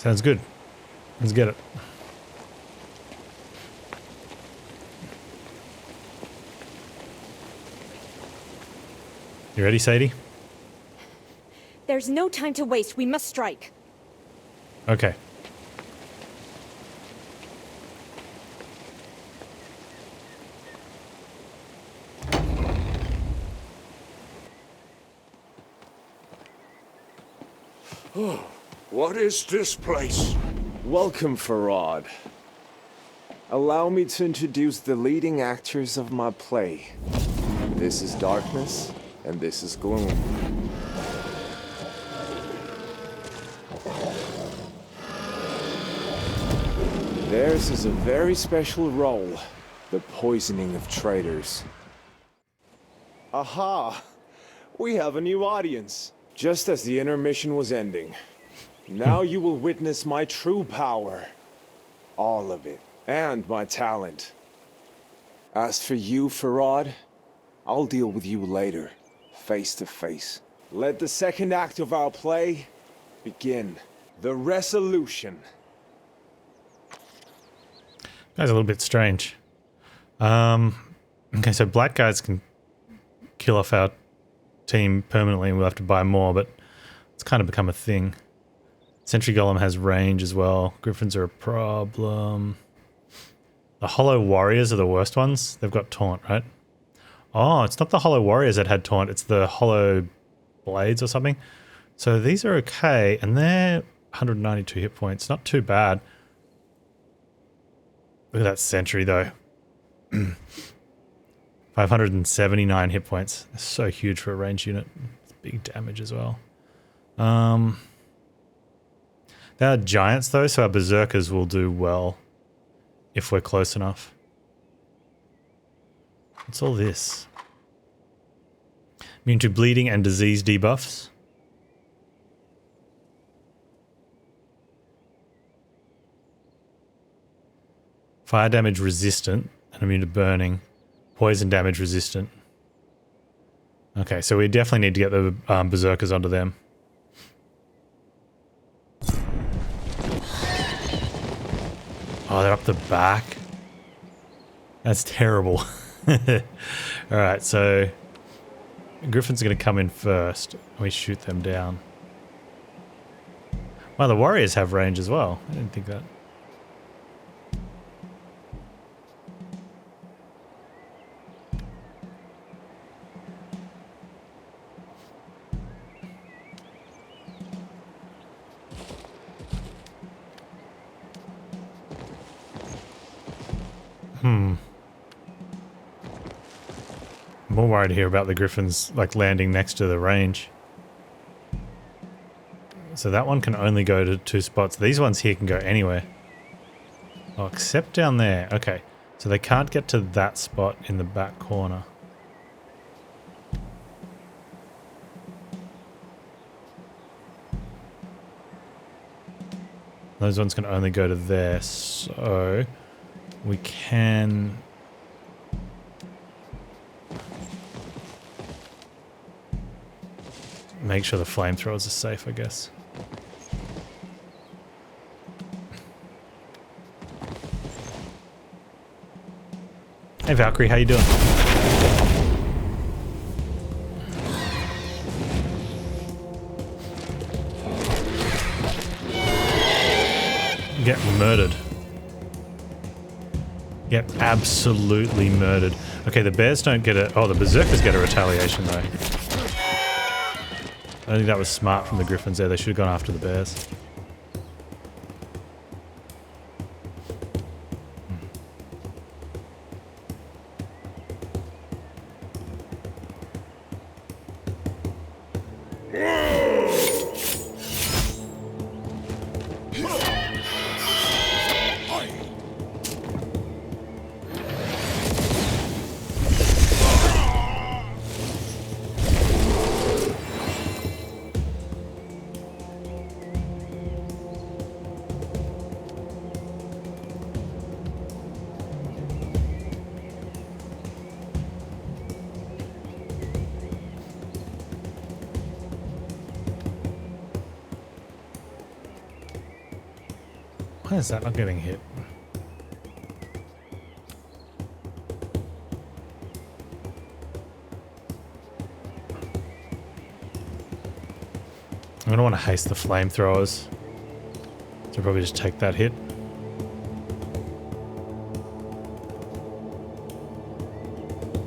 Sounds good. Let's get it. You ready, Sadie? There's no time to waste. We must strike. Okay. What is this place? Welcome, Farad. Allow me to introduce the leading actors of my play. This is darkness, and this is gloom. Theirs is a very special role, the poisoning of traitors. Aha! We have a new audience. Just as the intermission was ending. Now you will witness my true power. All of it. And my talent. As for you, Farad, I'll deal with you later, face to face. Let the second act of our play begin. The resolution. That's a little bit strange. Okay, so black guys can kill off our team permanently and we'll have to buy more, but it's kind of become a thing. Sentry Golem has range as well. Griffins are a problem. The Hollow Warriors are the worst ones. They've got taunt, right? Oh, it's not the Hollow Warriors that had taunt. It's the Hollow Blades or something. So these are okay, and they're 192 hit points. Not too bad. Look at that Sentry, though. 579 hit points. That's so huge for a ranged unit. It's big damage as well. They are giants, though, so our Berserkers will do well if we're close enough. What's all this? Immune to bleeding and disease debuffs. Fire damage resistant and immune to burning. Poison damage resistant. Okay, so we definitely need to get the Berserkers onto them. Oh, they're up the back. That's terrible. Alright, so Griffin's going to come in first. We shoot them down. Wow, the Warriors have range as well. I didn't think that. I'm more worried here about the Griffins like landing next to the range. So that one can only go to 2 spots. These ones here can go anywhere. Oh, except down there. Okay. So they can't get to that spot in the back corner. Those ones can only go to there. So we can... make sure the flamethrowers are safe, I guess. Hey Valkyrie, how you doing? Get murdered. Get absolutely murdered. Okay, the bears don't get a... oh, the berserkers get a retaliation though. I don't think that was smart from the Griffins there. They should have gone after the bears. Why is that not getting hit? I'm gonna want to haste the flamethrowers. So probably just take that hit.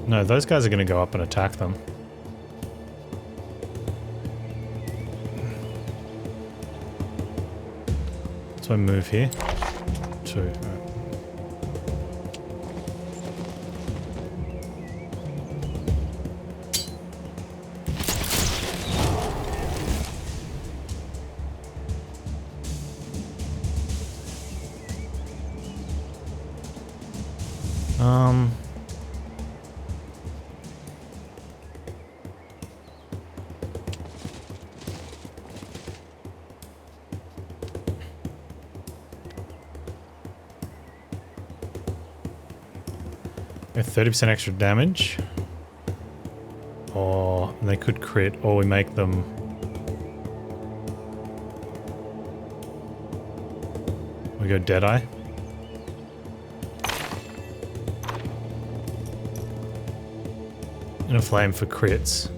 No, those guys are gonna go up and attack them. So I move here. 2. Right. We have 30% extra damage. Or they could crit, or we make them. We go Deadeye. And a flame for crits.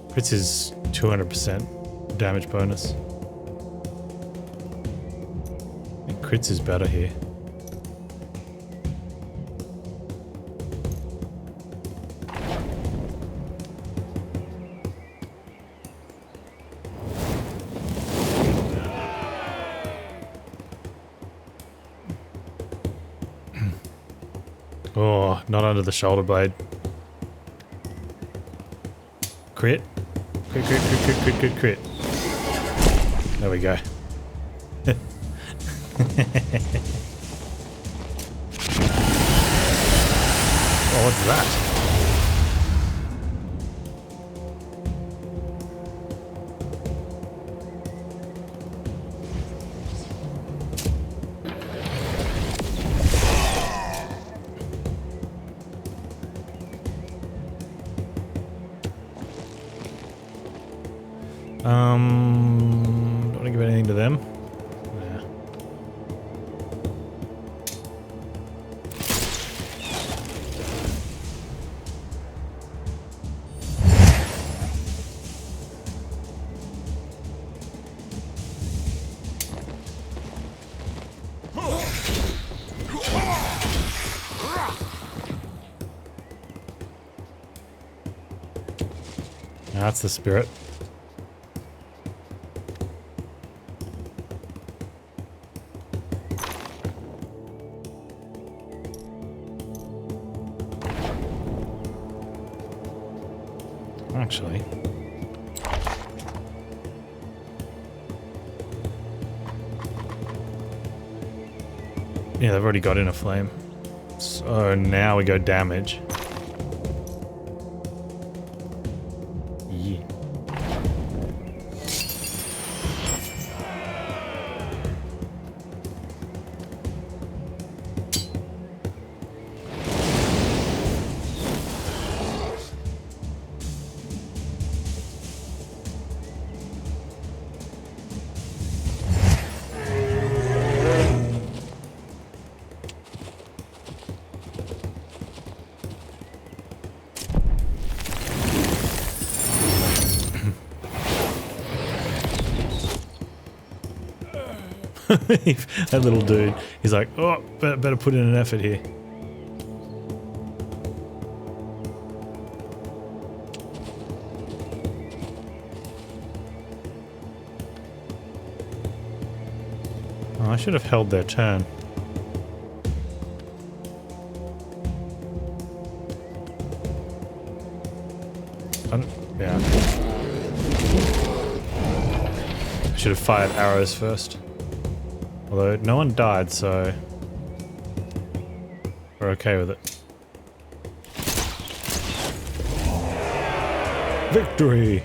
Crits is 200% damage bonus. I think crits is better here. Oh, not under the shoulder blade. Crit. Crit, crit, crit, crit, crit, crit, crit. There we go. Oh, what's that? Don't want to give anything to them. Nah. That's the spirit. Actually. Yeah, they've already got in a flame. So now we go damage. Yeah. That little dude, he's like, oh, better put in an effort here. Oh, I should have held their turn. Yeah. I should have fired arrows first. Although no one died, so we're okay with it. Victory!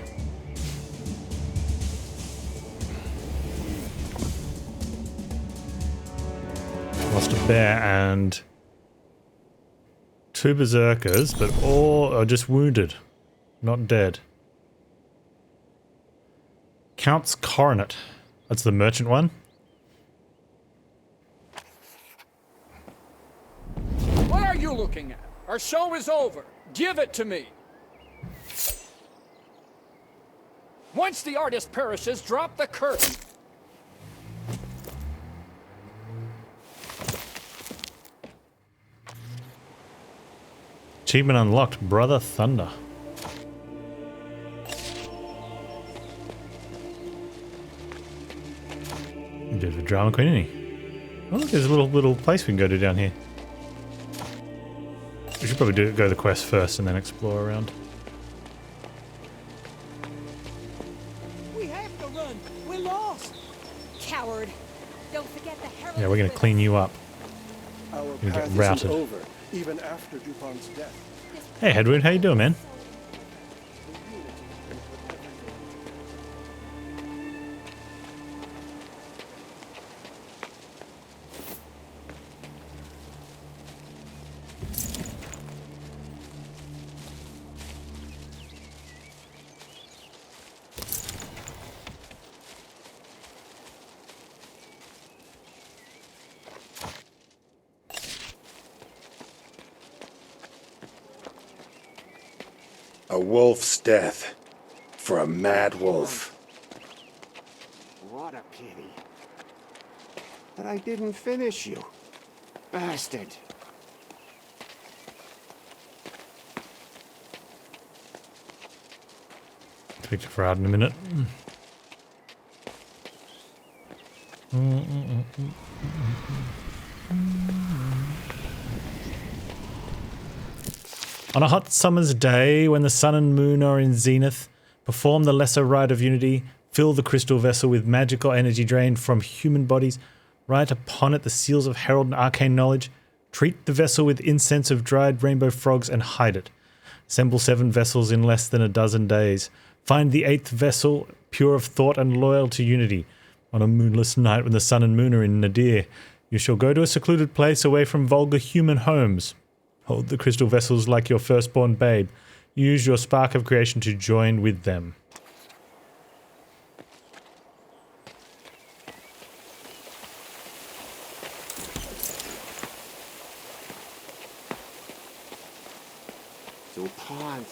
Lost a bear and 2 berserkers, but all are just wounded, not dead. Count's Coronet. That's the merchant one. Our show is over. Give it to me. Once the artist perishes, drop the curtain. Achievement unlocked, Brother Thunder. Bit of a drama queen, isn't he? Oh, look, there's a little place we can go to down here. We should probably go the quest first and then explore around. We have to run. We're lost. Coward. Don't forget the herald. Yeah, we're gonna clean you up. Our You get path routed. isn't over, even after Dupont's death. Hey, Hedwig, how you doing, man? A wolf's death for a mad wolf. What a pity. That I didn't finish you. Bastard. Speak to Farad in a minute. On a hot summer's day, when the sun and moon are in zenith, perform the lesser rite of unity, fill the crystal vessel with magical energy drained from human bodies, write upon it the seals of herald and arcane knowledge, treat the vessel with incense of dried rainbow frogs and hide it. Assemble 7 vessels in less than a dozen days. Find the 8th vessel, pure of thought and loyal to unity. On a moonless night when the sun and moon are in nadir, you shall go to a secluded place away from vulgar human homes. Hold the crystal vessels like your firstborn babe. Use your spark of creation to join with them. DuPont.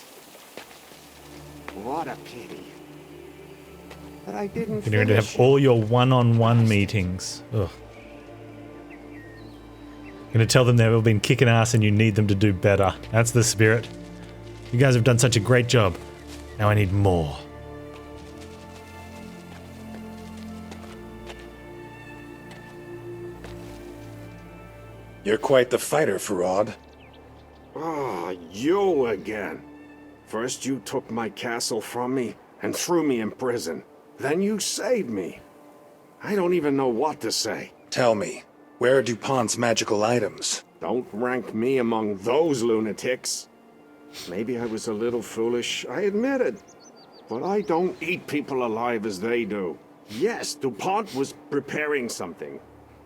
What a pity. That I didn't You're going to have all your one-on-one meetings. Ugh. Going to tell them they've all been kicking ass and you need them to do better. That's the spirit. You guys have done such a great job. Now I need more. You're quite the fighter, Farad. Ah, you again. First you took my castle from me and threw me in prison. Then you saved me. I don't even know what to say. Tell me, where are DuPont's magical items? Don't rank me among those lunatics. Maybe I was a little foolish, I admit it. But I don't eat people alive as they do. Yes, DuPont was preparing something.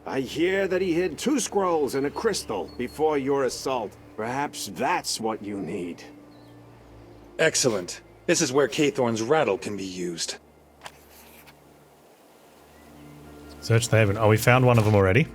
I hear that he hid 2 scrolls and a crystal before your assault. Perhaps that's what you need. Excellent. This is where Kaythorn's rattle can be used. Search the haven. Oh, we found one of them already.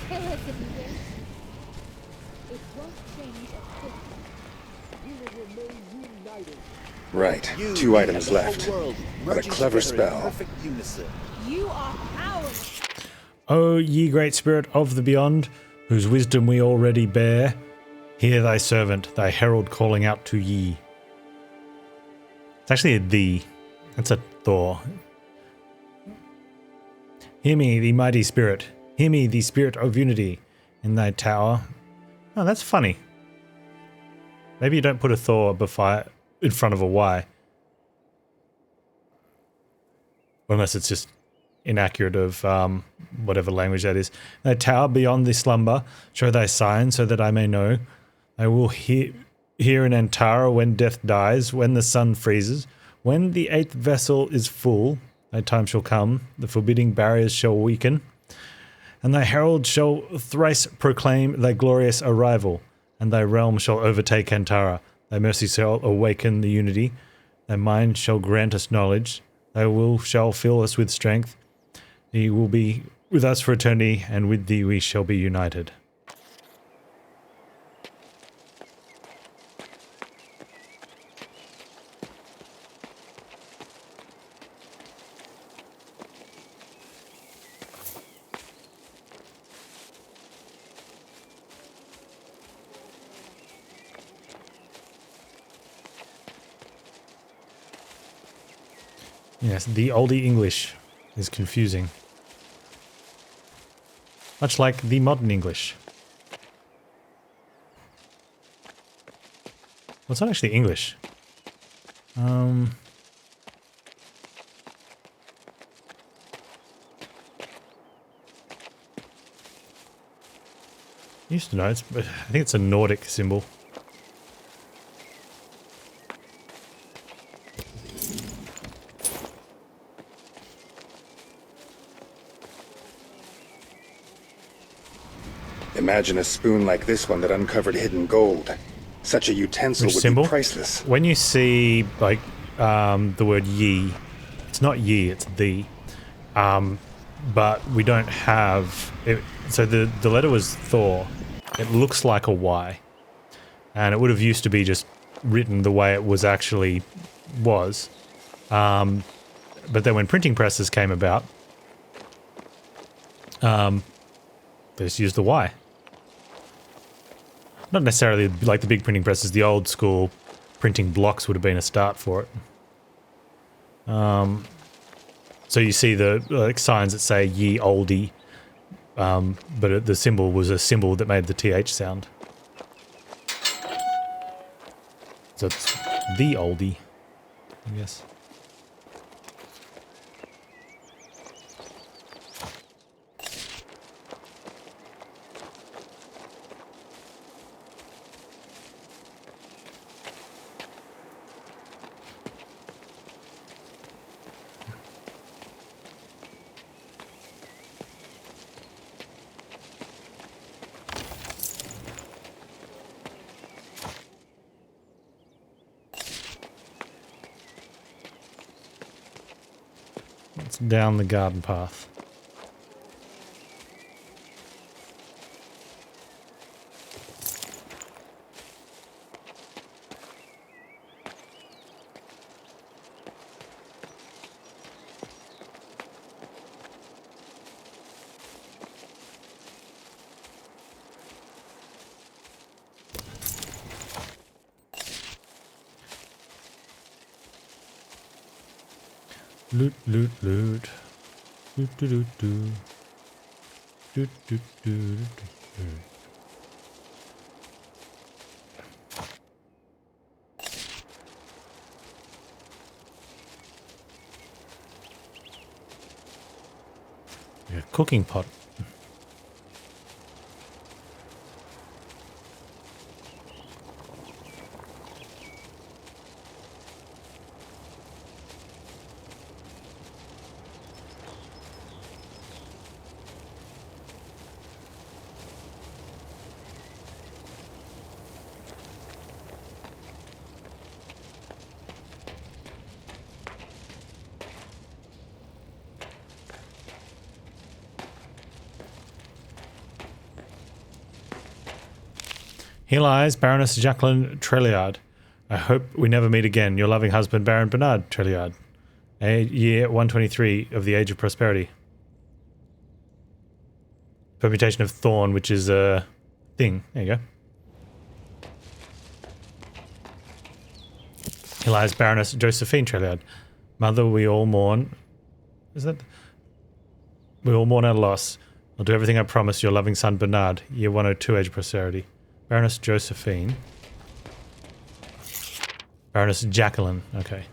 Kill us if you will. It won't change a thing. You will remain united. Right, 2 items left. What a clever spell. You are powerless. O ye great spirit of the beyond, whose wisdom we already bear, hear thy servant, thy herald calling out to ye. It's actually a thee. That's a Thor. Hear me, the mighty spirit. Hear me, the spirit of unity, in thy tower. Oh, that's funny. Maybe you don't put a Thor in front of a Y. Unless it's just inaccurate of whatever language that is. Thy tower beyond the slumber, show thy sign so that I may know. I will hear in Antara when death dies, when the sun freezes, when the 8th vessel is full, thy time shall come, the forbidding barriers shall weaken, and thy herald shall thrice proclaim thy glorious arrival, and thy realm shall overtake Antara. Thy mercy shall awaken the unity, thy mind shall grant us knowledge, thy will shall fill us with strength. He will be with us for eternity, and with thee we shall be united. Yes, the oldie English is confusing. Much like the modern English. Well, it's not actually English. Used to know, but I think it's a Nordic symbol. Imagine a spoon like this one that uncovered hidden gold. Such a utensil Which would symbol? be priceless. When you see like the word ye, it's not ye, it's the. But we don't have it, so the letter was Thor. It looks like a Y, and it would have used to be just written the way it was actually was. But then when printing presses came about, they just used the Y. Not necessarily like the big printing presses. The old school printing blocks would have been a start for it. So you see the like signs that say "ye oldie," but the symbol was a symbol that made the TH sound. So it's the oldie, I guess. It's down the garden path. Loot, loot, loot. Doot, doot, doot, doot. Doot, doot, doot, doot, doot. Yeah, cooking pot. Here lies Baroness Jacqueline Trelliard. I hope we never meet again. Your loving husband, Baron Bernard Trelliard. Year 123 of the Age of Prosperity. Permutation of Thorn, which is a thing. There you go. Here lies Baroness Josephine Trelliard. Mother, we all mourn. Is that? We all mourn our loss. I'll do everything I promised your loving son Bernard. Year 102, Age of Prosperity. Baroness Josephine. Baroness Jacqueline. Okay.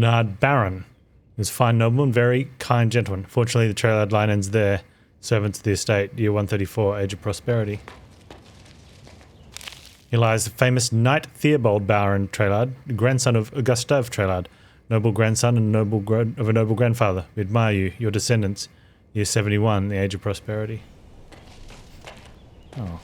Bernard Baron. He was a fine nobleman, very kind gentleman. Fortunately, the trailhead line ends there. Servants of the estate, year 134, age of prosperity. Here lies the famous Knight Theobald Baron Trailard, grandson of Gustave Trailard, noble grandson and of a noble grandfather. We admire you, your descendants. Year 71, the age of prosperity. Oh.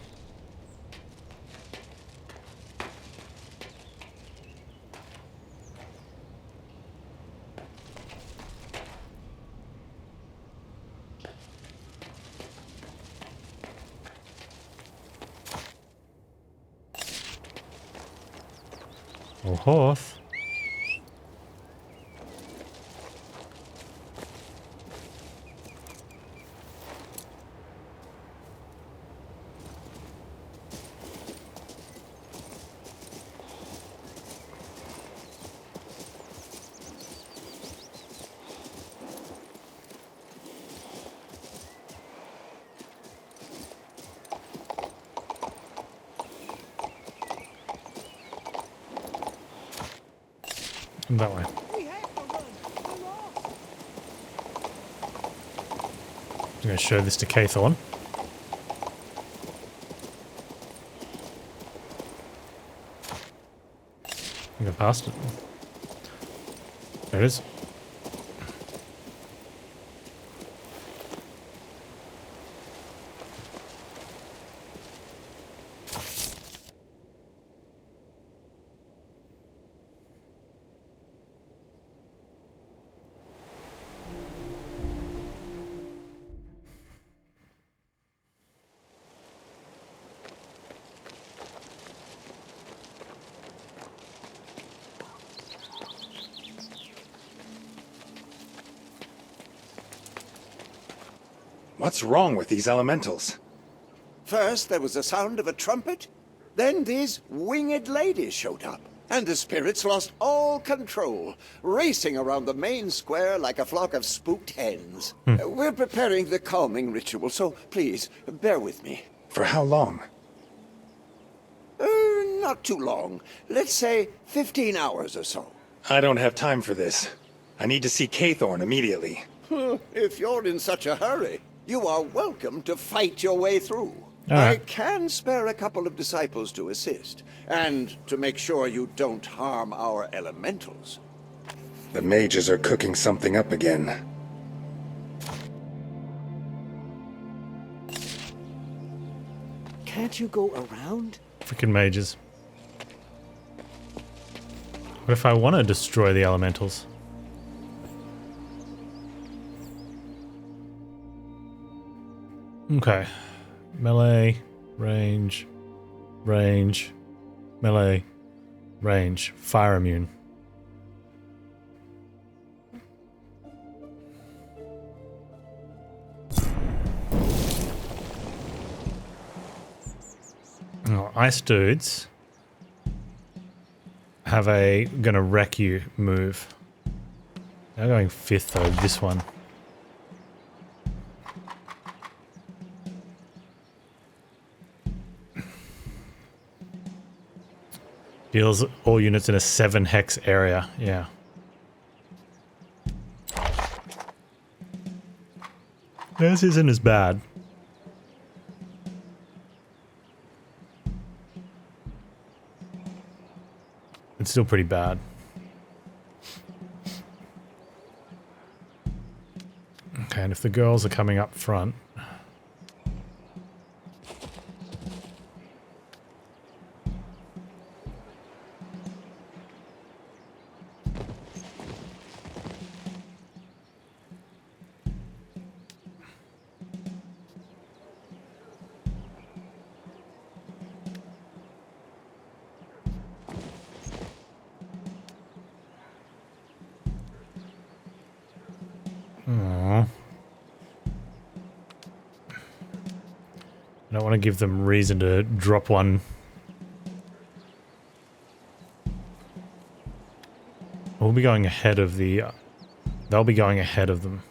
Oh, horse. That way. We have to run. We're lost. I'm going to show this to Kaythorn. I think I passed it. There it is. What's wrong with these elementals? First, there was the sound of a trumpet. Then these winged ladies showed up. And the spirits lost all control, racing around the main square like a flock of spooked hens. We're preparing the calming ritual, so please, bear with me. For how long? Not too long. Let's say 15 hours or so. I don't have time for this. I need to see Kaythorn immediately. If you're in such a hurry, you are welcome to fight your way through. All right. I can spare a couple of disciples to assist, and to make sure you don't harm our elementals. The mages are cooking something up again. Can't you go around? Freaking mages. What if I want to destroy the elementals? Okay. Melee, range, range, melee, range, fire immune. Oh, ice dudes have a gonna wreck you move. They're going 5th though, this one. Deals all units in a 7 hex area, yeah. This isn't as bad. It's still pretty bad. Okay, and if the girls are coming up front... Aww. I don't want to give them reason to drop one. We'll be going ahead of the... they'll be going ahead of them.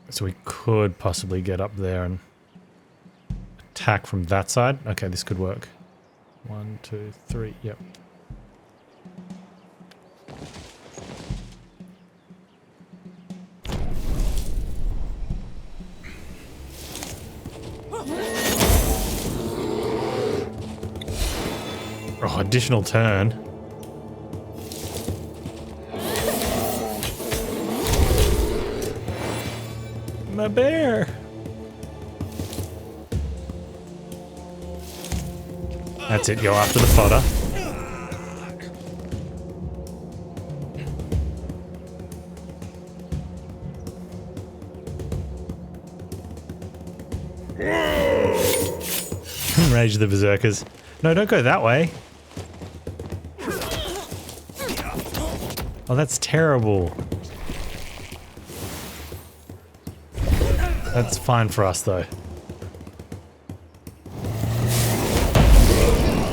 So we could possibly get up there and attack from that side. Okay, this could work. 1, 2, 3, yep. Oh, additional turn. My bear. That's it, go after the fodder. Rage the berserkers. No, don't go that way. Oh, that's terrible. That's fine for us, though.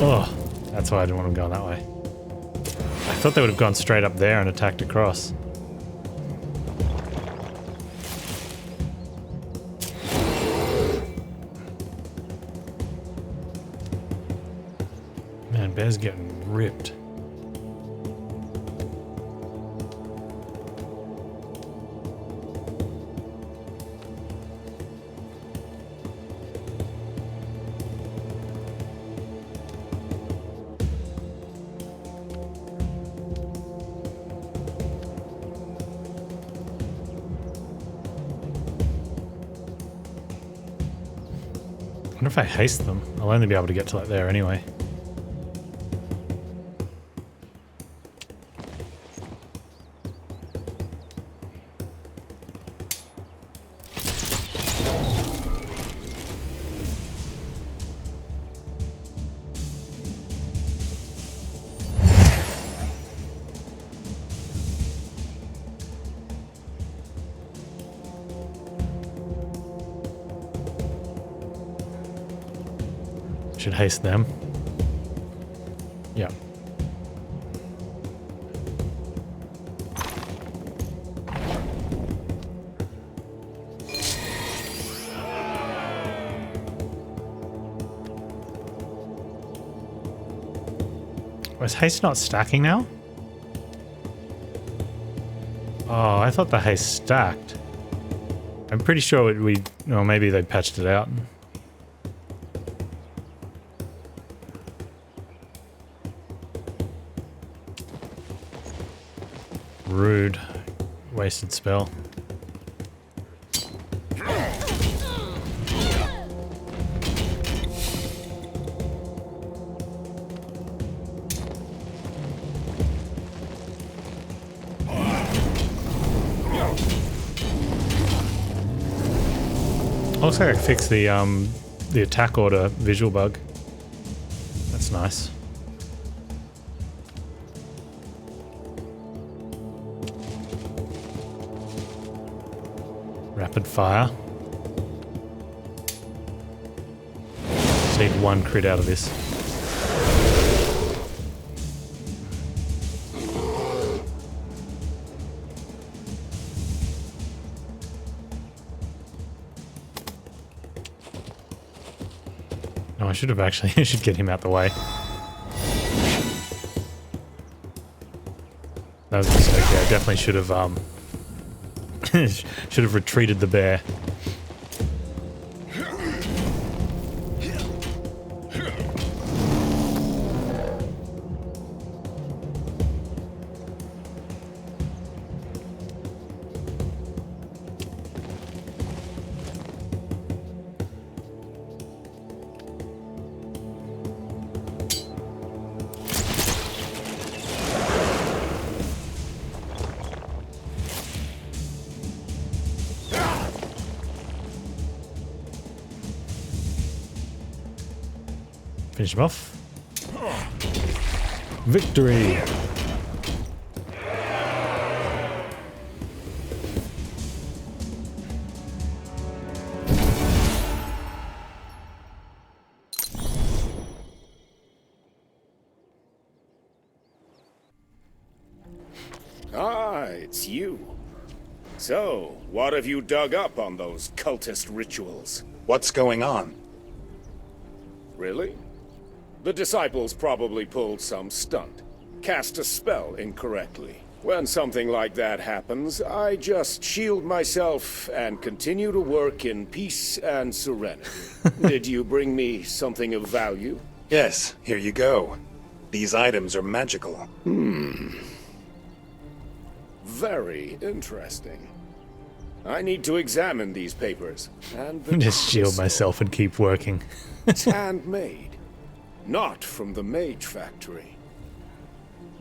Oh, that's why I didn't want them going that way. I thought they would have gone straight up there and attacked across. Man, Bear's getting ripped. I wonder if I haste them. I'll only be able to get to like there anyway. Should haste them. Yeah. Was haste not stacking now? Oh, I thought the haste stacked. I'm pretty sure well, maybe they patched it out. Rude. Wasted spell. Looks like I fixed the attack order visual bug. That's nice. Rapid fire. Just need one crit out of this. No, I should have actually. I should get him out the way. That was a mistake. Yeah, I definitely should have. Should have retreated the bear. Finish him off. Victory! Ah, it's you. So, what have you dug up on those cultist rituals? What's going on? Really? The disciples probably pulled some stunt. Cast a spell incorrectly. When something like that happens, I just shield myself and continue to work in peace and serenity. Did you bring me something of value? Yes, here you go. These items are magical. Very interesting. I need to examine these papers. And the Just shield crystal. myself and keep working. It's handmade. Not from the Mage Factory.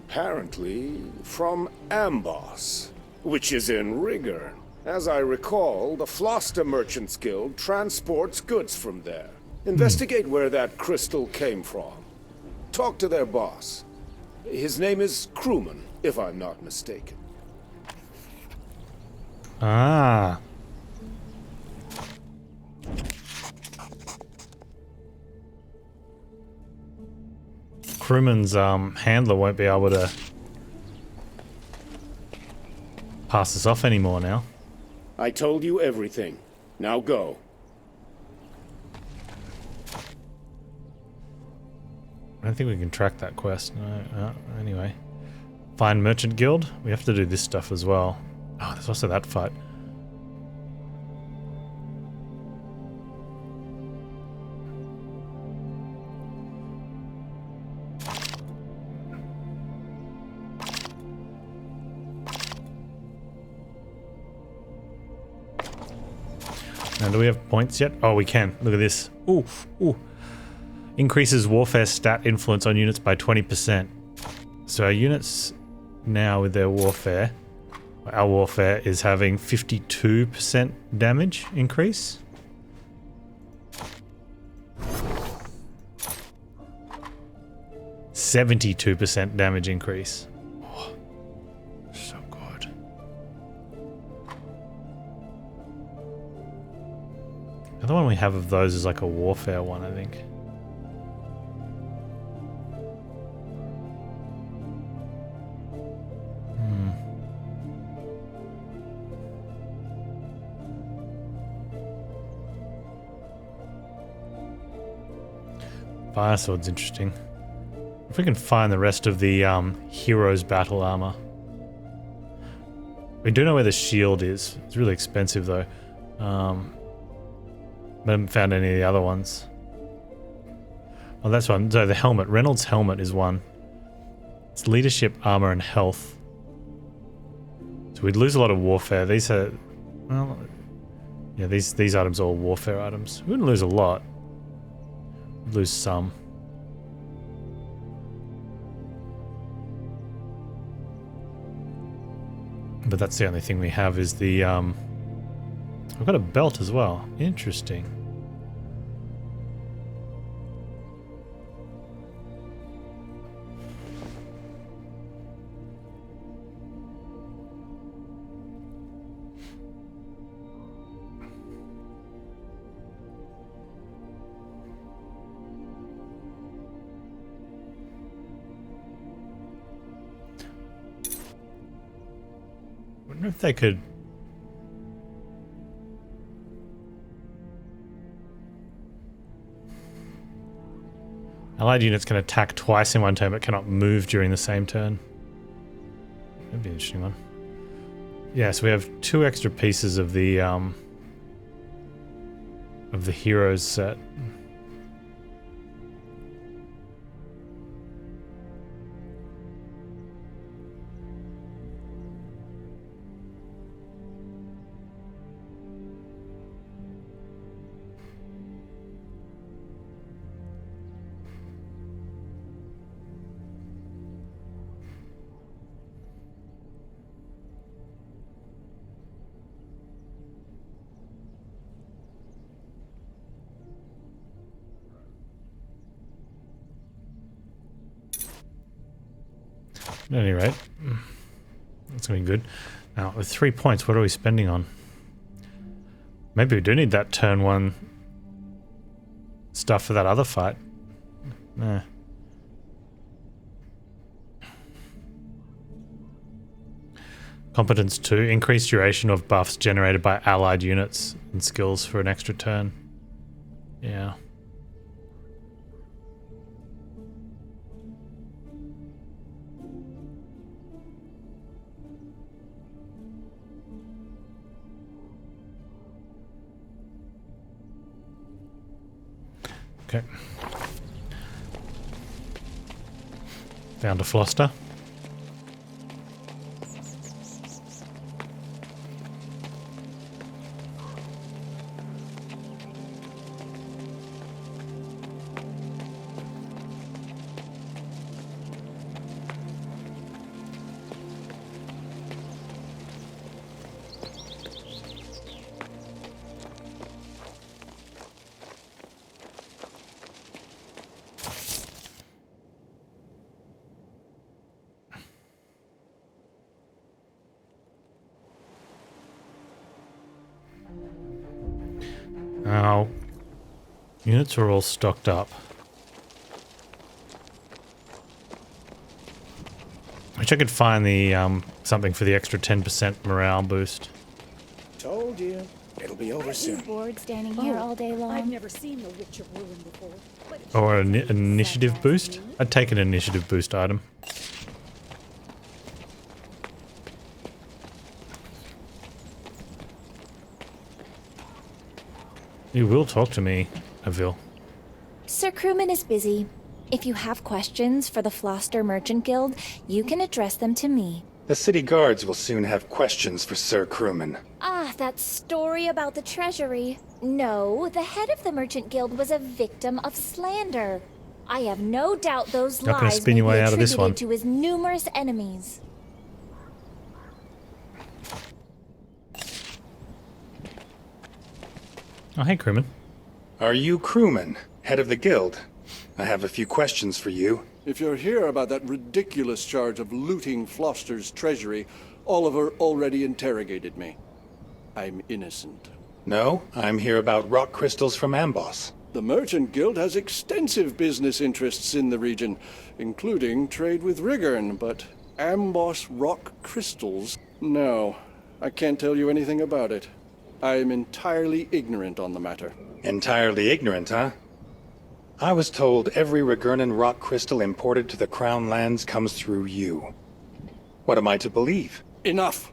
Apparently from Amboss, which is in Rigor. As I recall, the Floster Merchants Guild transports goods from there. Investigate where that crystal came from. Talk to their boss. His name is Crewman, if I'm not mistaken. Ah. Crewman's handler won't be able to pass this off anymore now. I told you everything. Now go. I don't think we can track that quest. No, anyway. Find Merchant Guild. We have to do this stuff as well. Oh, there's also that fight. Now, do we have points yet? Oh, we can. Look at this. Ooh, ooh. Increases warfare stat influence on units by 20%. So our units now with their warfare, our warfare is having 52% damage increase. %72 damage increase. Oh, so good. The other one we have of those is like a warfare one, I think. Fire sword's interesting. If we can find the rest of the hero's battle armor. We do know where the shield is. It's really expensive though. But I haven't found any of the other ones. Oh, that's one. So the helmet. Reynolds' helmet is one. It's leadership, armor, and health. So we'd lose a lot of warfare. These are... Well... Yeah, these items are all warfare items. We wouldn't lose a lot. We'd lose some. But that's the only thing we have is the... We've got a belt as well. Interesting. I wonder if they could... Allied units can attack twice in one turn but cannot move during the same turn. That'd be an interesting one. Yeah, so we have 2 extra pieces of the heroes set. At any rate, that's going to be good. Now, with 3 points, what are we spending on? Maybe we do need that turn 1 stuff for that other fight. Nah. Competence 2, increased duration of buffs generated by allied units and skills for an extra turn. Yeah. Okay. Found a Floster. Now, units are all stocked up. Wish I could find the something for the extra 10% morale boost. Told you. It'll be over soon. Bored standing here all day long. I've never seen the Witch of Ruin before. Or an initiative boost? I'd take an initiative boost item. You will talk to me, Avil. Sir Crewman is busy. If you have questions for the Floster Merchant Guild, you can address them to me. The city guards will soon have questions for Sir Crewman. Ah, that story about the treasury. No, the head of the Merchant Guild was a victim of slander. I have no doubt those Not gonna lies spin may your way be out of this one. attributed to his numerous enemies. Oh, hey, crewman. Are you crewman, head of the guild? I have a few questions for you. If you're here about that ridiculous charge of looting Floster's treasury, Oliver already interrogated me. I'm innocent. No, I'm here about rock crystals from Amboss. The Merchant Guild has extensive business interests in the region, including trade with Rigern, but Amboss rock crystals? No, I can't tell you anything about it. I am entirely ignorant on the matter. Entirely ignorant, huh? I was told every Rigurnan rock crystal imported to the Crown lands comes through you. What am I to believe? Enough!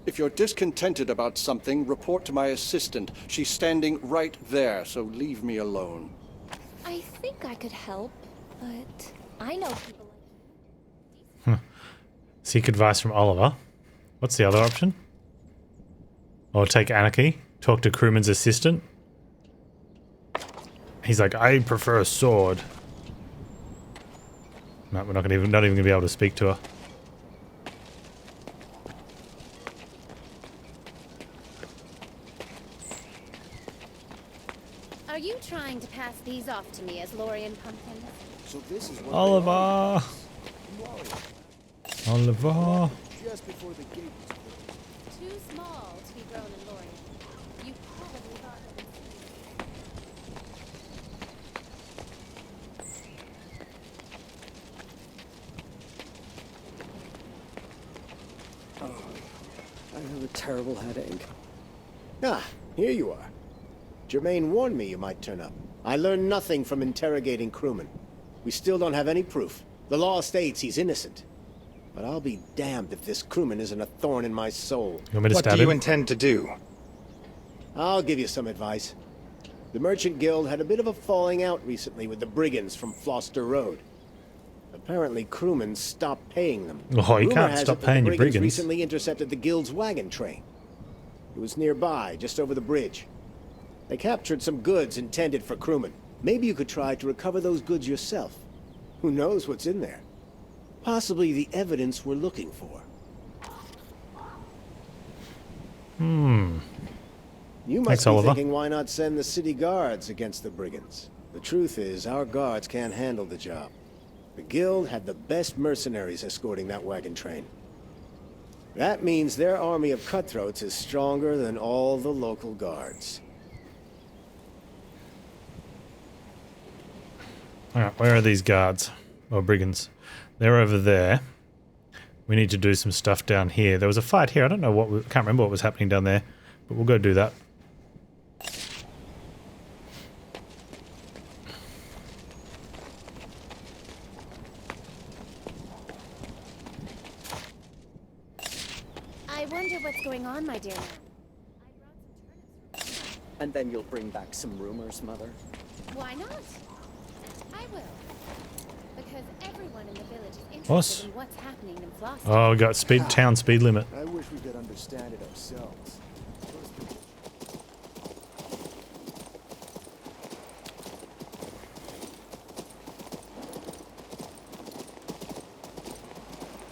If you're discontented about something, report to my assistant. She's standing right there, so leave me alone. I think I could help, but I know people like Seek advice from Oliver. What's the other option? Or take Anarchy. Talk to crewman's assistant. He's like, I prefer a sword. No, we're not even gonna be able to speak to her. Are you trying to pass these off to me as Lorien Pumpkin? So this is what Oliver. Oliver. just before the gate was closed. Too small to be grown in Lorien. You probably thought that I have a terrible headache. Ah, here you are. Germain warned me you might turn up. I learned nothing from interrogating crewmen. We still don't have any proof. The law states he's innocent. But I'll be damned if this crewman isn't a thorn in my soul. You want me to What stab do you him? intend to do? I'll give you some advice. The Merchant Guild had a bit of a falling out recently with the brigands from Floster Road. Apparently crewmen stopped paying them. Oh, you Rumor can't has stop it that paying the your brigands brigands. recently intercepted the Guild's wagon train. It was nearby, just over the bridge. They captured some goods intended for crewmen. Maybe you could try to recover those goods yourself. Who knows what's in there? Possibly the evidence we're looking for. You must Thanks, be Oliver. thinking, why not send the city guards against the brigands? The truth is, our guards can't handle the job. The Guild had the best mercenaries escorting that wagon train. That means their army of cutthroats is stronger than all the local guards. Alright, where are these guards? Or brigands? They're over there. We need to do some stuff down here. There was a fight here. I don't know what... I can't remember what was happening down there. But we'll go do that. I wonder what's going on, my dear man. And then you'll bring back some rumors, Mother. Why not? I will. Because everyone in the village is interested What? in what's happening in Floss. Oh, we got town speed limit. I wish we could understand it ourselves.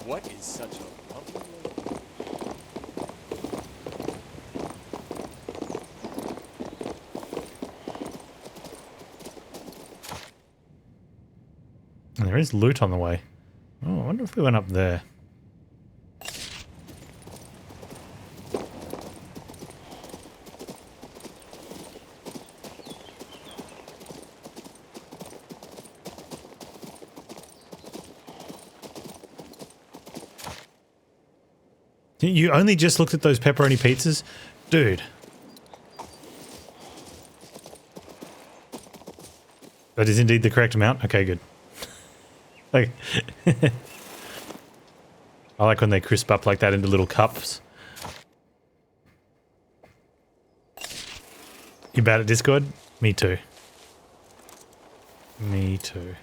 What is such a lovely lady? And there is loot on the way. Oh, I wonder if we went up there. You only just looked at those pepperoni pizzas? Dude. That is indeed the correct amount? Okay, good. Like, I like when they crisp up like that into little cups. You bad at Discord? Me too. Me too.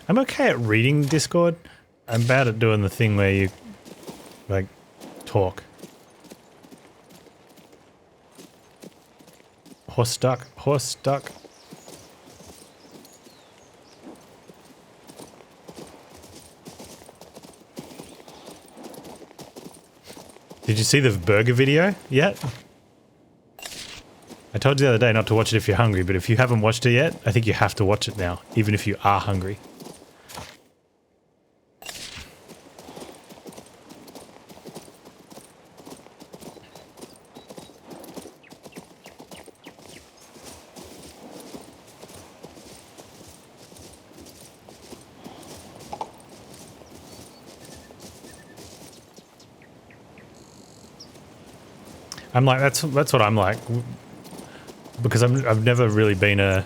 I'm okay at reading Discord. I'm bad at doing the thing where you, like, talk. Horse stuck. Horse stuck. Did you see the burger video yet? I told you the other day not to watch it if you're hungry, but if you haven't watched it yet, I think you have to watch it now, even if you are hungry. I'm like, that's what I'm like, because I've never really been a.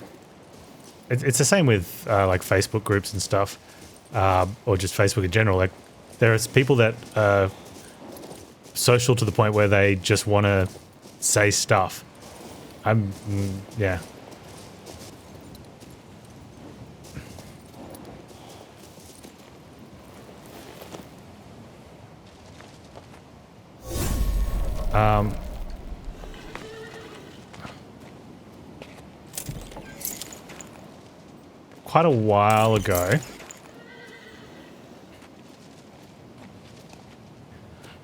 It's the same with like Facebook groups and stuff, or just Facebook in general. Like, there's people that are social to the point where they just want to say stuff. Yeah. Quite a while ago.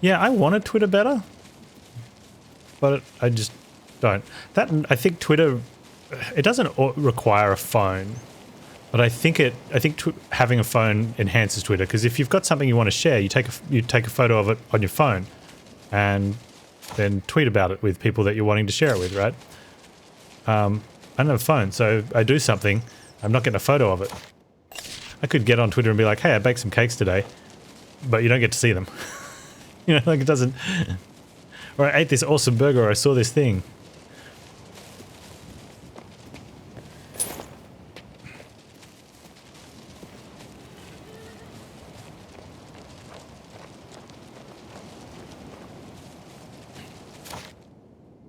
Yeah, I wanted Twitter better, but I just don't. I think Twitter, it doesn't require a phone, but I think having a phone enhances Twitter, because if you've got something you want to share, you take a photo of it on your phone, and then tweet about it with people that you're wanting to share it with, right? I don't have a phone, so I do something. I'm not getting a photo of it. I could get on Twitter and be like, hey, I baked some cakes today, but you don't get to see them. You know, like it doesn't... Or I ate this awesome burger, or I saw this thing.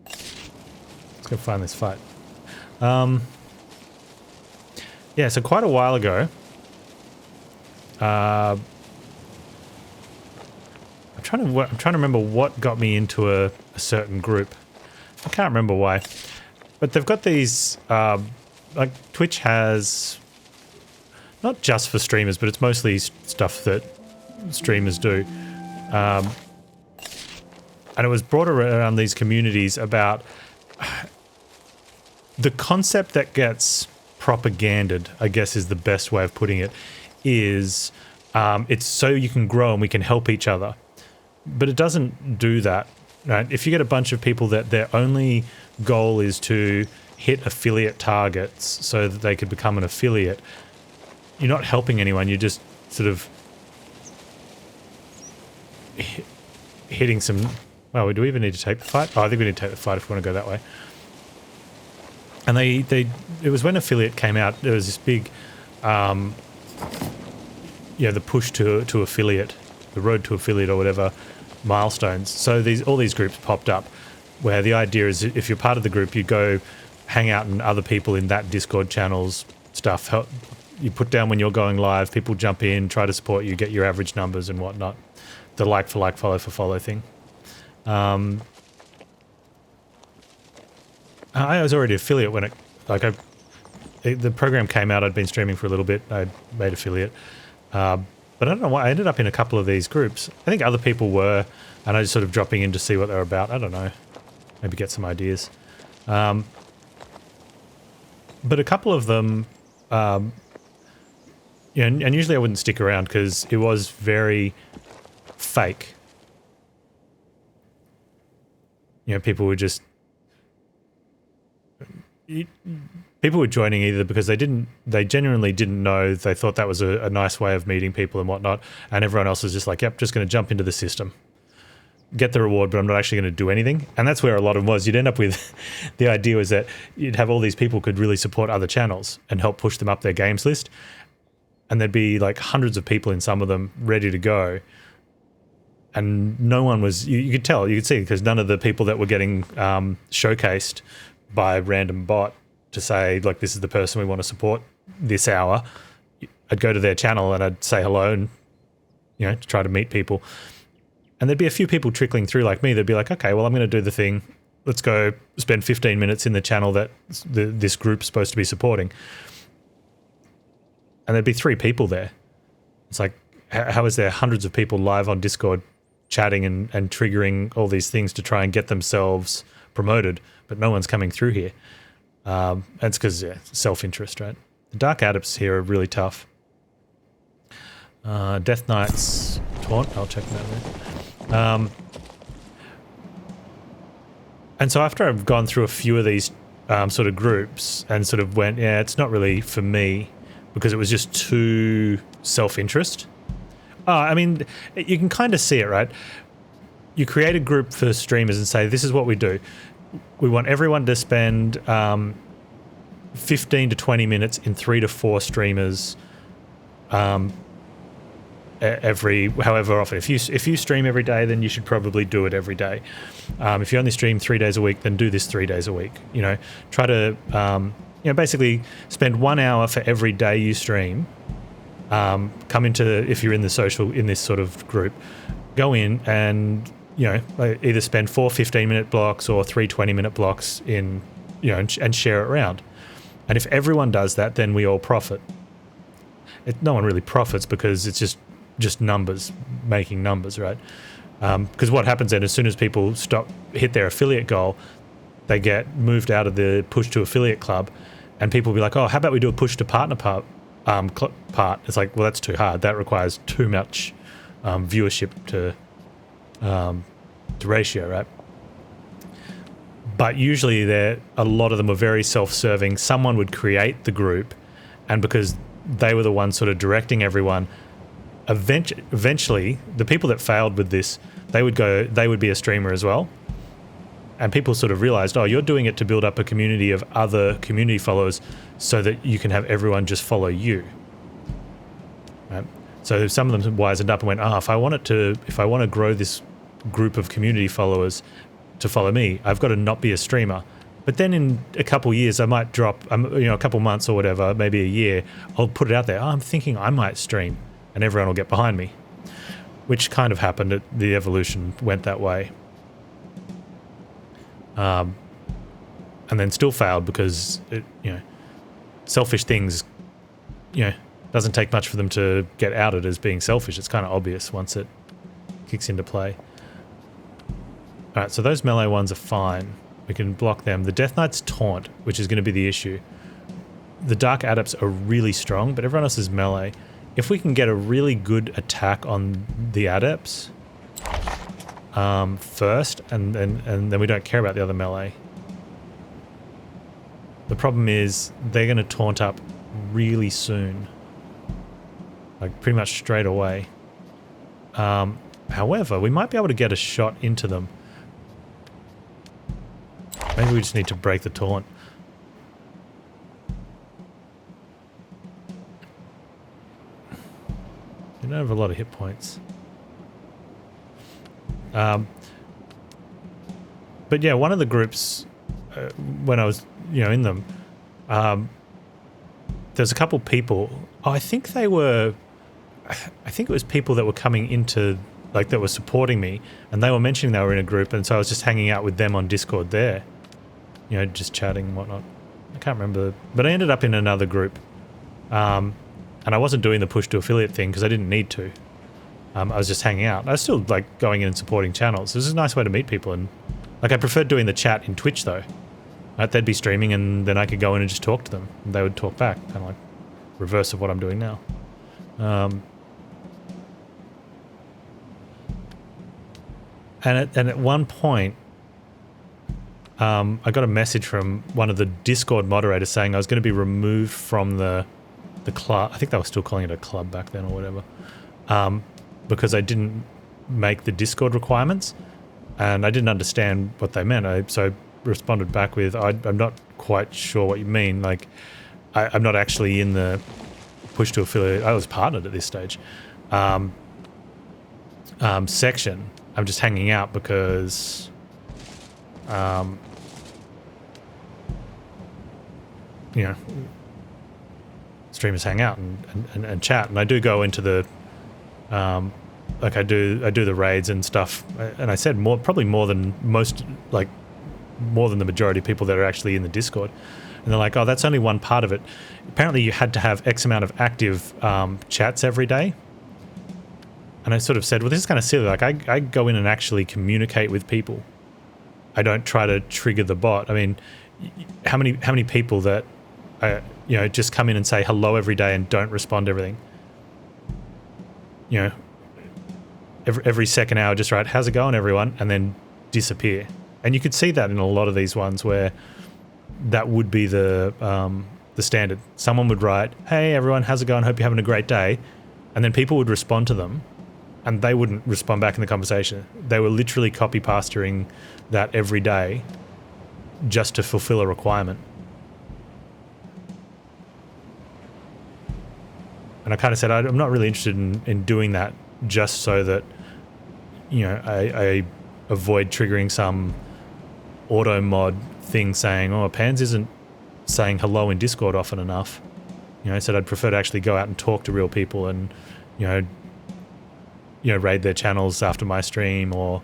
Let's go find this fight. Yeah, so quite a while ago, I'm trying to remember what got me into a certain group. I can't remember why, but they've got these like Twitch has, not just for streamers, but it's mostly stuff that streamers do, and it was brought around these communities about the concept that gets propaganded, I guess is the best way of putting it, is it's so you can grow and we can help each other. But it doesn't do that, right? If you get a bunch of people that their only goal is to hit affiliate targets so that they could become an affiliate, you're not helping anyone, you're just sort of hitting some... Well, do we even need to take the fight? Oh, I think we need to take the fight if we want to go that way. And it was when affiliate came out, there was this big, the push to affiliate, the road to affiliate or whatever, milestones. So all these groups popped up, where the idea is if you're part of the group, you go hang out and other people in that Discord channel's stuff. You put down when you're going live, people jump in, try to support you, get your average numbers and whatnot. The like for like, follow for follow thing. I was already affiliate when the program came out. I'd been streaming for a little bit. I made affiliate. But I don't know why I ended up in a couple of these groups. I think other people were, and I was sort of dropping in to see what they're about. I don't know. Maybe get some ideas. But a couple of them, and usually I wouldn't stick around because it was very fake. People were just... People were joining either because they genuinely didn't know, they thought that was a nice way of meeting people and whatnot, and everyone else was just like, yep, just going to jump into the system, get the reward, but I'm not actually going to do anything. And that's where a lot of them was. You'd end up with, the idea was that you'd have all these people could really support other channels and help push them up their games list, and there'd be like hundreds of people in some of them ready to go, and no one was, you could tell, you could see, because none of the people that were getting showcased by a random bot to say, like, this is the person we want to support this hour, I'd go to their channel and I'd say hello and, to try to meet people. And there'd be a few people trickling through like me. They'd be like, okay, well, I'm going to do the thing. Let's go spend 15 minutes in the channel that this group's supposed to be supporting. And there'd be 3 people there. It's like, how is there hundreds of people live on Discord chatting and triggering all these things to try and get themselves promoted, but no one's coming through here? And it's because, self-interest, right? The Dark Adepts here are really tough. Death Knight's Taunt, I'll check that out. And so after I've gone through a few of these sort of groups and sort of went, it's not really for me because it was just too self-interest. I mean, you can kind of see it, right? You create a group for streamers and say, this is what we do. We want everyone to spend 15 to 20 minutes in 3 to 4 streamers however often. If you stream every day, then you should probably do it every day. If you only stream 3 days a week, then do this 3 days a week. Try to basically spend 1 hour for every day you stream. Come into, if you're in this sort of group, go in and either spend 4 15-minute blocks or 3 20-minute blocks in, and share it around. And if everyone does that, then we all profit. No one really profits because it's just numbers, making numbers, right? Because what happens then, as soon as people hit their affiliate goal, they get moved out of the push to affiliate club, and people will be like, oh, how about we do a push to partner part? It's like, well, that's too hard. That requires too much viewership to ratio, right? But usually a lot of them are very self-serving. Someone would create the group, and because they were the ones sort of directing everyone, eventually the people that failed with this, they would be a streamer as well. And people sort of realized, oh, you're doing it to build up a community of other community followers so that you can have everyone just follow you. Right? So some of them wisened up and went, if I want to grow this group of community followers to follow me, I've got to not be a streamer. But then in a couple of years, I might drop, a couple months or whatever, maybe a year, I'll put it out there. I'm thinking I might stream, and everyone will get behind me, which kind of happened. The evolution went that way. And then still failed because selfish things, doesn't take much for them to get outed as being selfish. It's kind of obvious once it kicks into play. All right, so those melee ones are fine. We can block them. The Death Knight's Taunt, which is going to be the issue. The Dark Adepts are really strong, but everyone else is melee. If we can get a really good attack on the Adepts first, and then we don't care about the other melee. The problem is they're going to taunt up really soon, like pretty much straight away. However, we might be able to get a shot into them. Maybe we just need to break the taunt. You don't have a lot of hit points. But yeah, one of the groups, when I was, in them, there's a couple people. Oh, I think it was people that were coming into, like, that were supporting me, and they were mentioning they were in a group, and so I was just hanging out with them on Discord there, just chatting and whatnot. I can't remember, but I ended up in another group, and I wasn't doing the push to affiliate thing because I didn't need to. I was just hanging out. I was still, like, going in and supporting channels. This is a nice way to meet people, and, like, I preferred doing the chat in Twitch, though. Right? They'd be streaming, and then I could go in and just talk to them, and they would talk back, kind of like reverse of what I'm doing now. And at one point, I got a message from one of the Discord moderators saying I was going to be removed from the club. I think they were still calling it a club back then or whatever, because I didn't make the Discord requirements, and I didn't understand what they meant. So I responded back with, I'm not quite sure what you mean. Like, I'm not actually in the push to affiliate. I was partnered at this stage. Section. I'm just hanging out because streamers hang out and chat, and I do go into the like I do the raids and stuff, and I said probably more than the majority of people that are actually in the Discord. And they're like, oh, that's only one part of it. Apparently you had to have X amount of active chats every day. And I sort of said, well, this is kind of silly. Like, I go in and actually communicate with people. I don't try to trigger the bot. I mean, how many people that, just come in and say hello every day and don't respond to everything? Every second hour, just write, how's it going, everyone? And then disappear. And you could see that in a lot of these ones where that would be the standard. Someone would write, hey, everyone, how's it going? Hope you're having a great day. And then people would respond to them, and they wouldn't respond back in the conversation. They were literally copy-pasting that every day just to fulfill a requirement. And I kind of said, I'm not really interested in doing that just so that, I avoid triggering some auto mod thing saying, oh, Panz isn't saying hello in Discord often enough. I said I'd prefer to actually go out and talk to real people and, raid their channels after my stream or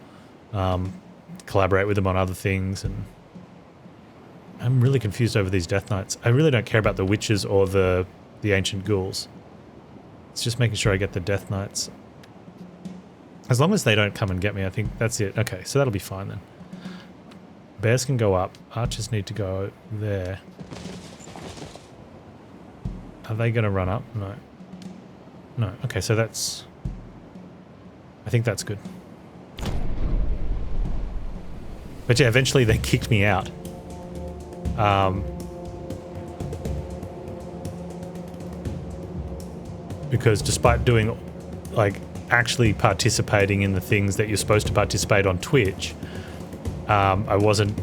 collaborate with them on other things. And I'm really confused over these Death Knights. I really don't care about the witches or the ancient ghouls. It's just making sure I get the Death Knights. As long as they don't come and get me, I think that's it. Okay, so that'll be fine then. Bears can go up. Archers need to go there. Are they going to run up? No. No. Okay, so that's... I think that's good. But yeah, eventually they kicked me out. Because despite doing, actually participating in the things that you're supposed to participate on Twitch, I wasn't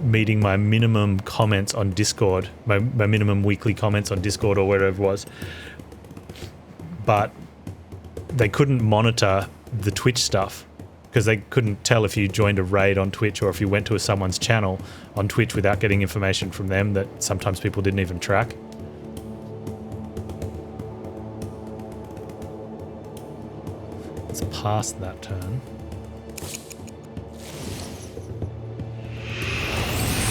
meeting my minimum comments on Discord, my minimum weekly comments on Discord or wherever it was. But they couldn't monitor the Twitch stuff because they couldn't tell if you joined a raid on Twitch or if you went to someone's channel on Twitch without getting information from them that sometimes people didn't even track. Let's pass that turn.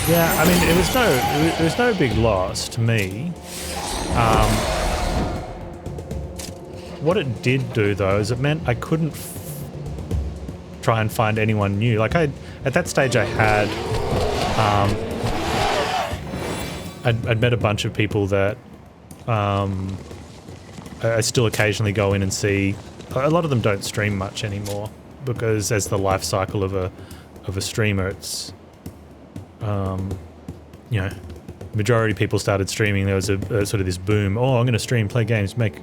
Yeah, I mean, it was no big loss to me. What it did do, though, is it meant I couldn't try and find anyone new. Like, at that stage, I had, I'd met a bunch of people that I still occasionally go in and see. A lot of them don't stream much anymore because, as the life cycle of a streamer, it's majority of people started streaming. There was a sort of this boom. Oh, I'm going to stream, play games, make,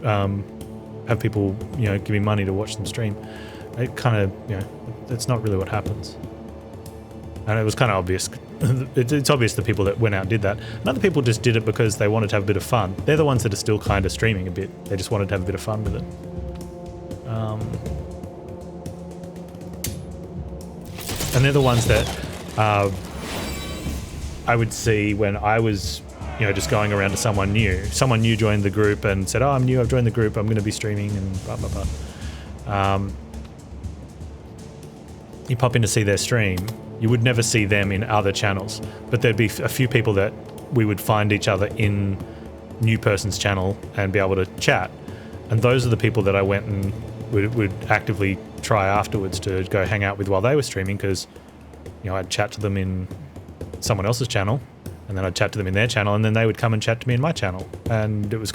have people, give me money to watch them stream. It kind of, that's not really what happens. And it was kind of obvious. It's obvious the people that went out and did that. And other people just did it because they wanted to have a bit of fun. They're the ones that are still kind of streaming a bit. They just wanted to have a bit of fun with it. And they're the ones that I would see when I was, just going around to someone new. Someone new joined the group and said, "Oh, I'm new. I've joined the group. I'm going to be streaming," and blah blah blah. You pop in to see their stream. You would never see them in other channels, but there'd be a few people that we would find each other in new person's channel and be able to chat. And those are the people that I went and would actively try afterwards to go hang out with while they were streaming, because I'd chat to them in someone else's channel, and then I'd chat to them in their channel, and then they would come and chat to me in my channel. And it was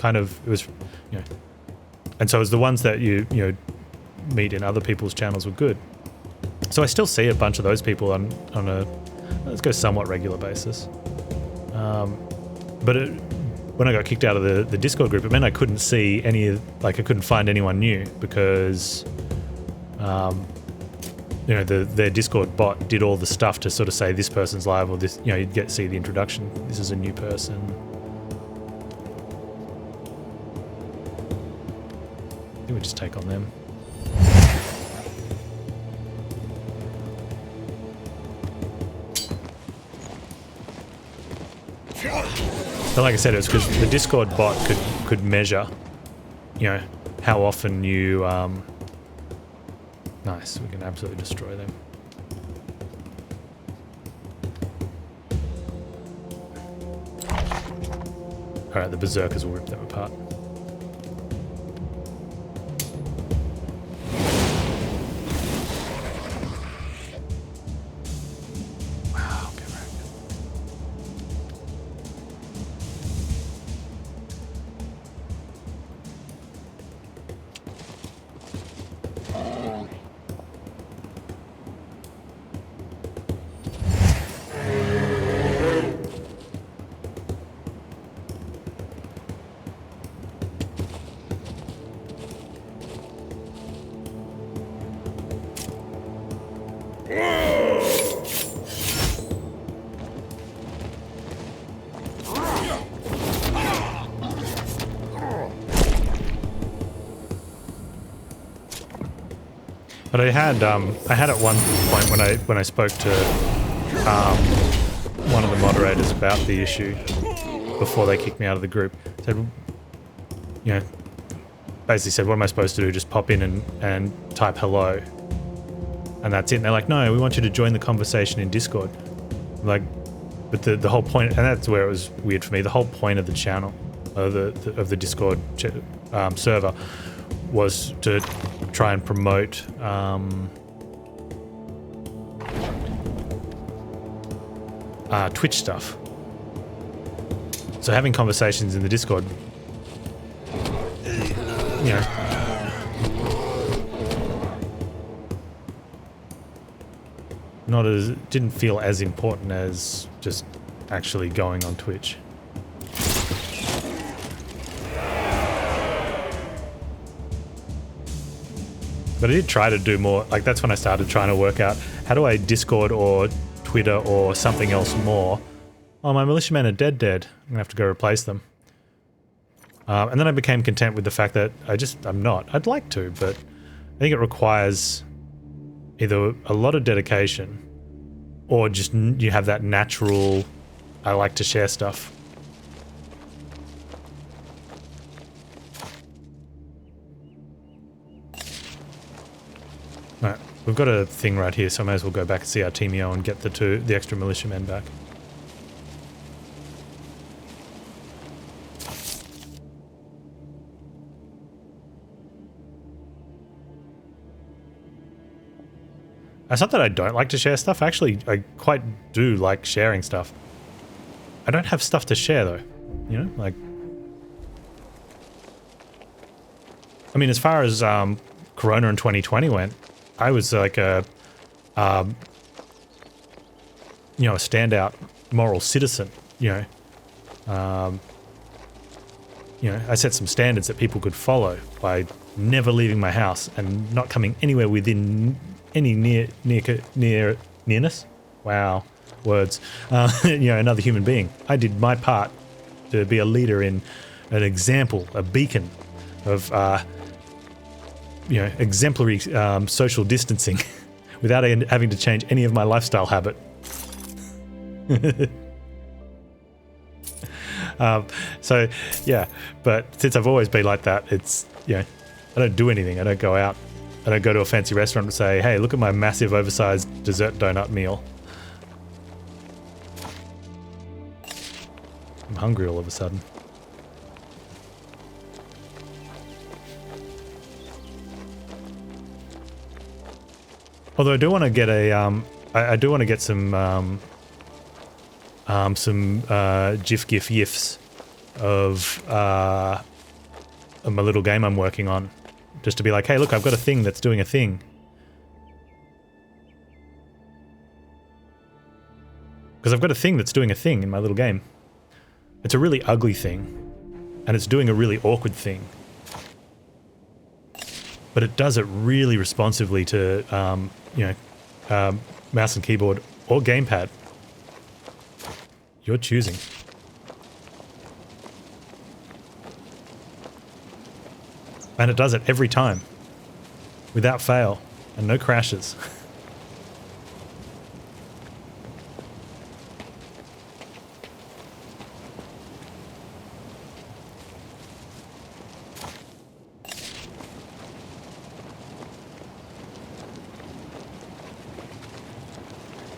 and so it was the ones that you meet in other people's channels were good. So I still see a bunch of those people on a, let's go, somewhat regular basis. But when I got kicked out of the Discord group, it meant I couldn't see I couldn't find anyone new, because their Discord bot did all the stuff to sort of say this person's live, or this, you'd see the introduction, this is a new person. I think we just take on them. But like I said, it was because the Discord bot could measure, how often you. Nice, we can absolutely destroy them. All right, the berserkers will rip them apart. But I had at one point when I spoke to one of the moderators about the issue before they kicked me out of the group, said, basically said, what am I supposed to do? Just pop in and type hello, and that's it. And they're like, no, we want you to join the conversation in Discord. Like, but the whole point, and that's where it was weird for me. The whole point of the channel, of the Discord server, was to try and promote Twitch stuff. So having conversations in the Discord, didn't feel as important as just actually going on Twitch. But I did try to do more, like that's when I started trying to work out, how do I Discord or Twitter or something else more? Oh, my militiamen are dead. I'm gonna have to go replace them. And then I became content with the fact that I'm not. I'd like to, but I think it requires either a lot of dedication or just you have that natural, I like to share stuff. Alright, we've got a thing right here, so I may as well go back and see our Teamio and get the extra militiamen back. It's not that I don't like to share stuff. Actually, I quite do like sharing stuff. I don't have stuff to share though, like. I mean, as far as Corona in 2020 went, I was like a standout moral citizen. I set some standards that people could follow by never leaving my house and not coming anywhere within any nearness. Wow, words. Another human being. I did my part to be a leader in an example, a beacon of exemplary social distancing without having to change any of my lifestyle habit. So yeah, but since I've always been like that, it's, you know, I don't do anything. I don't go out. I don't go to a fancy restaurant and say, hey, look at my massive oversized dessert donut meal. I'm hungry all of a sudden. Although I do want to get a, I do want to get some GIF GIFs of my little game I'm working on, just to be like, hey, look, I've got a thing that's doing a thing. Because I've got a thing that's doing a thing in my little game. It's a really ugly thing, and it's doing a really awkward thing. But it does it really responsively to, you know, mouse and keyboard or gamepad. You're choosing. And it does it every time. Without fail. And no crashes.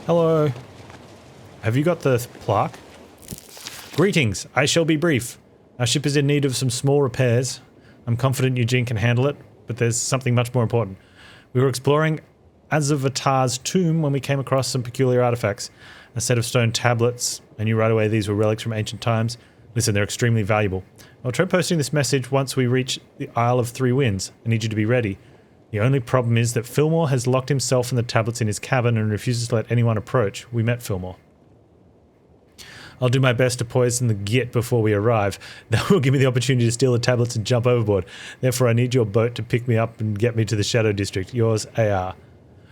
Hello. Have you got the plaque? Greetings. I shall be brief. Our ship is in need of some small repairs. I'm confident Eugene can handle it, but there's something much more important. We were exploring Azavatar's tomb when we came across some peculiar artifacts. A set of stone tablets. I knew right away these were relics from ancient times. Listen, they're extremely valuable. I'll try posting this message once we reach the Isle of Three Winds. I need you to be ready. The only problem is that Fillmore has locked himself and the tablets in his cabin and refuses to let anyone approach. We met Fillmore. I'll do my best to poison the git before we arrive. That will give me the opportunity to steal the tablets and jump overboard. Therefore, I need your boat to pick me up and get me to the Shadow District. Yours, AR.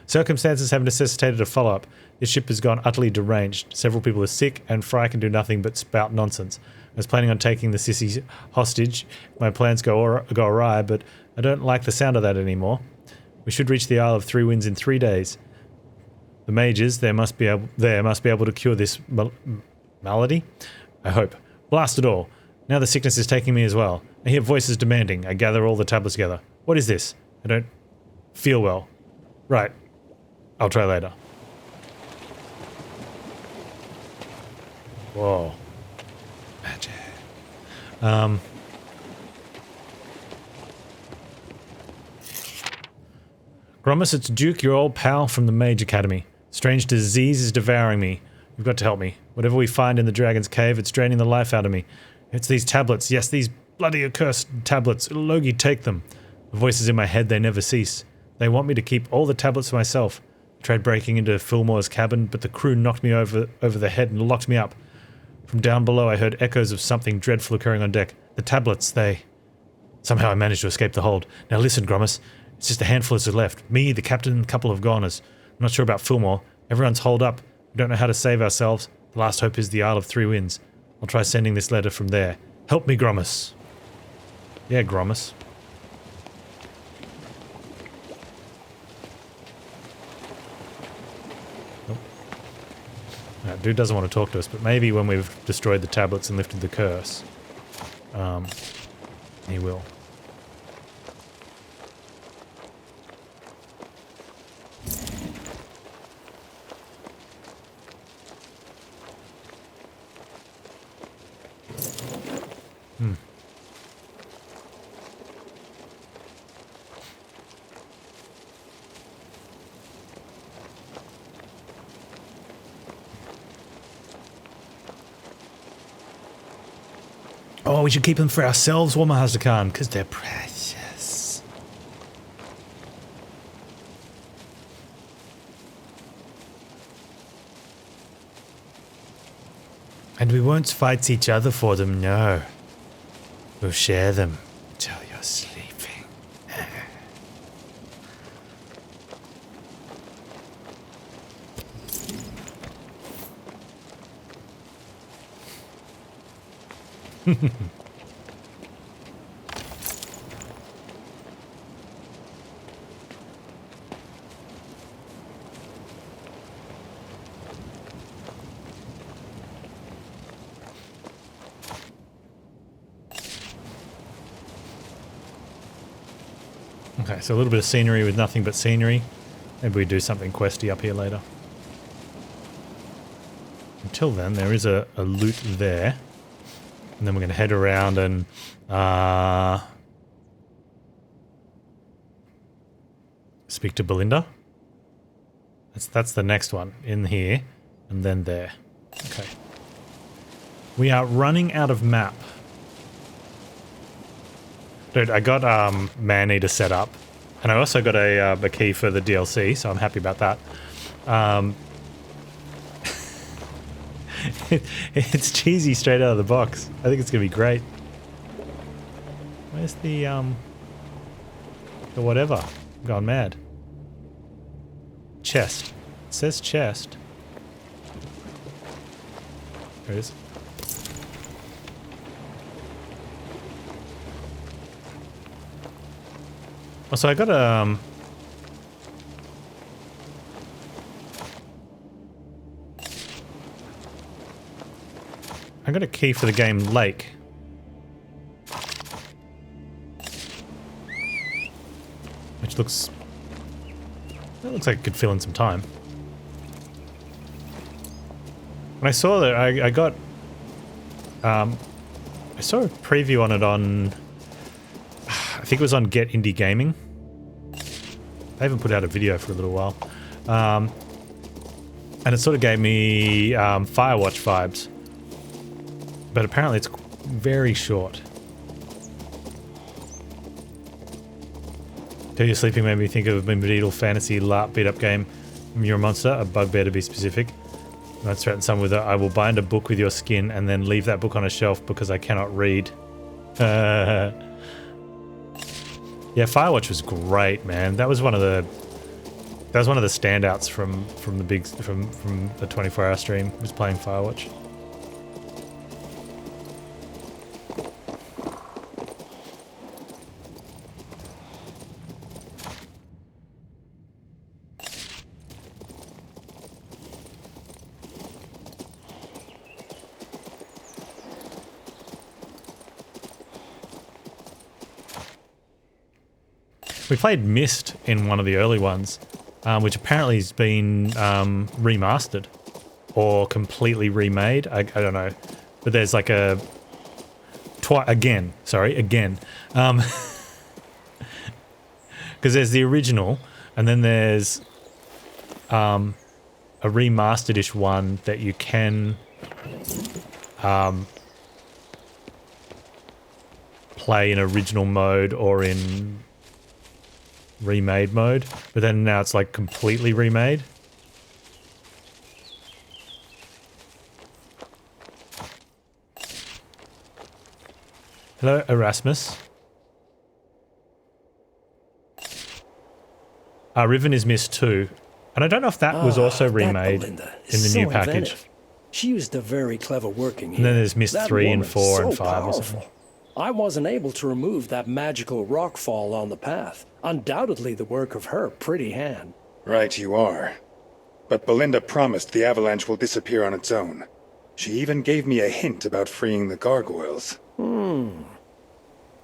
Circumstances have necessitated a follow-up. This ship has gone utterly deranged. Several people are sick, and Fry can do nothing but spout nonsense. I was planning on taking the sissy hostage. My plans go awry, but I don't like the sound of that anymore. We should reach the Isle of Three Winds in 3 days. The mages must be able to cure this malady? I hope. Blast it all. Now the sickness is taking me as well. I hear voices demanding. I gather all the tablets together. What is this? I don't feel well. Right. I'll try later. Whoa. Magic. Grommus, it's Duke, your old pal from the Mage Academy. Strange disease is devouring me. You've got to help me. Whatever we find in the Dragon's Cave, it's draining the life out of me. It's these tablets. Yes, these bloody accursed tablets. Logi, take them. The voices in my head, they never cease. They want me to keep all the tablets for myself. I tried breaking into Fillmore's cabin, but the crew knocked me over the head and locked me up. From down below, I heard echoes of something dreadful occurring on deck. The tablets, they... Somehow I managed to escape the hold. Now listen, Grommus. It's just a handful of us left. Me, the captain, and a couple of goners. I'm not sure about Fillmore. Everyone's holed up. We don't know how to save ourselves. The last hope is the Isle of Three Winds. I'll try sending this letter from there. Help me, Grommus. Yeah, Grommus. Oh. That dude doesn't want to talk to us, but maybe when we've destroyed the tablets and lifted the curse, he will. Oh, we should keep them for ourselves, Warmaster Khan, because they're precious. And we won't fight each other for them, no. We'll share them till you're sleeping. Okay, so a little bit of scenery with nothing but scenery. Maybe we do something questy up here later. Until then, there is a loot there. And then we're going to head around and... speak to Belinda. That's the next one. In here. And then there. Okay. We are running out of map. Dude, I got Man-Eater set up. And I also got a key for the DLC, so I'm happy about that. It's cheesy straight out of the box. I think it's going to be great. Where's the whatever? I'm gone mad. Chest. It says chest. There it is. So I got a I got a key for the game Lake. Which looks like it could fill in some time. When I saw that, I got I saw a preview on it on I think it was on Get Indie Gaming. They haven't put out a video for a little while. And it sort of gave me Firewatch vibes. But apparently it's very short. Till You're Sleeping made me think of a medieval fantasy LARP beat-up game. You're a monster, a bugbear to be specific. And I threaten someone with a, I will bind a book with your skin and then leave that book on a shelf because I cannot read. Yeah, Firewatch was great, man. That was one of the standouts from the 24-hour stream, was playing Firewatch. We played Myst in one of the early ones, which apparently has been remastered or completely remade. I don't know, but there's like a again. Because there's the original, and then there's a remastered-ish one that you can play in original mode or in remade mode, but then now it's like completely remade. Hello, Erasmus. Riven is Myst 2, and I don't know if that was also remade in the new package. Inventive. She used a very clever working here. And then there's Myst 3 and 4 and 5 powerful. or something. I wasn't able to remove that magical rockfall on the path. Undoubtedly the work of her pretty hand. Right you are. But Belinda promised the avalanche will disappear on its own. She even gave me a hint about freeing the gargoyles.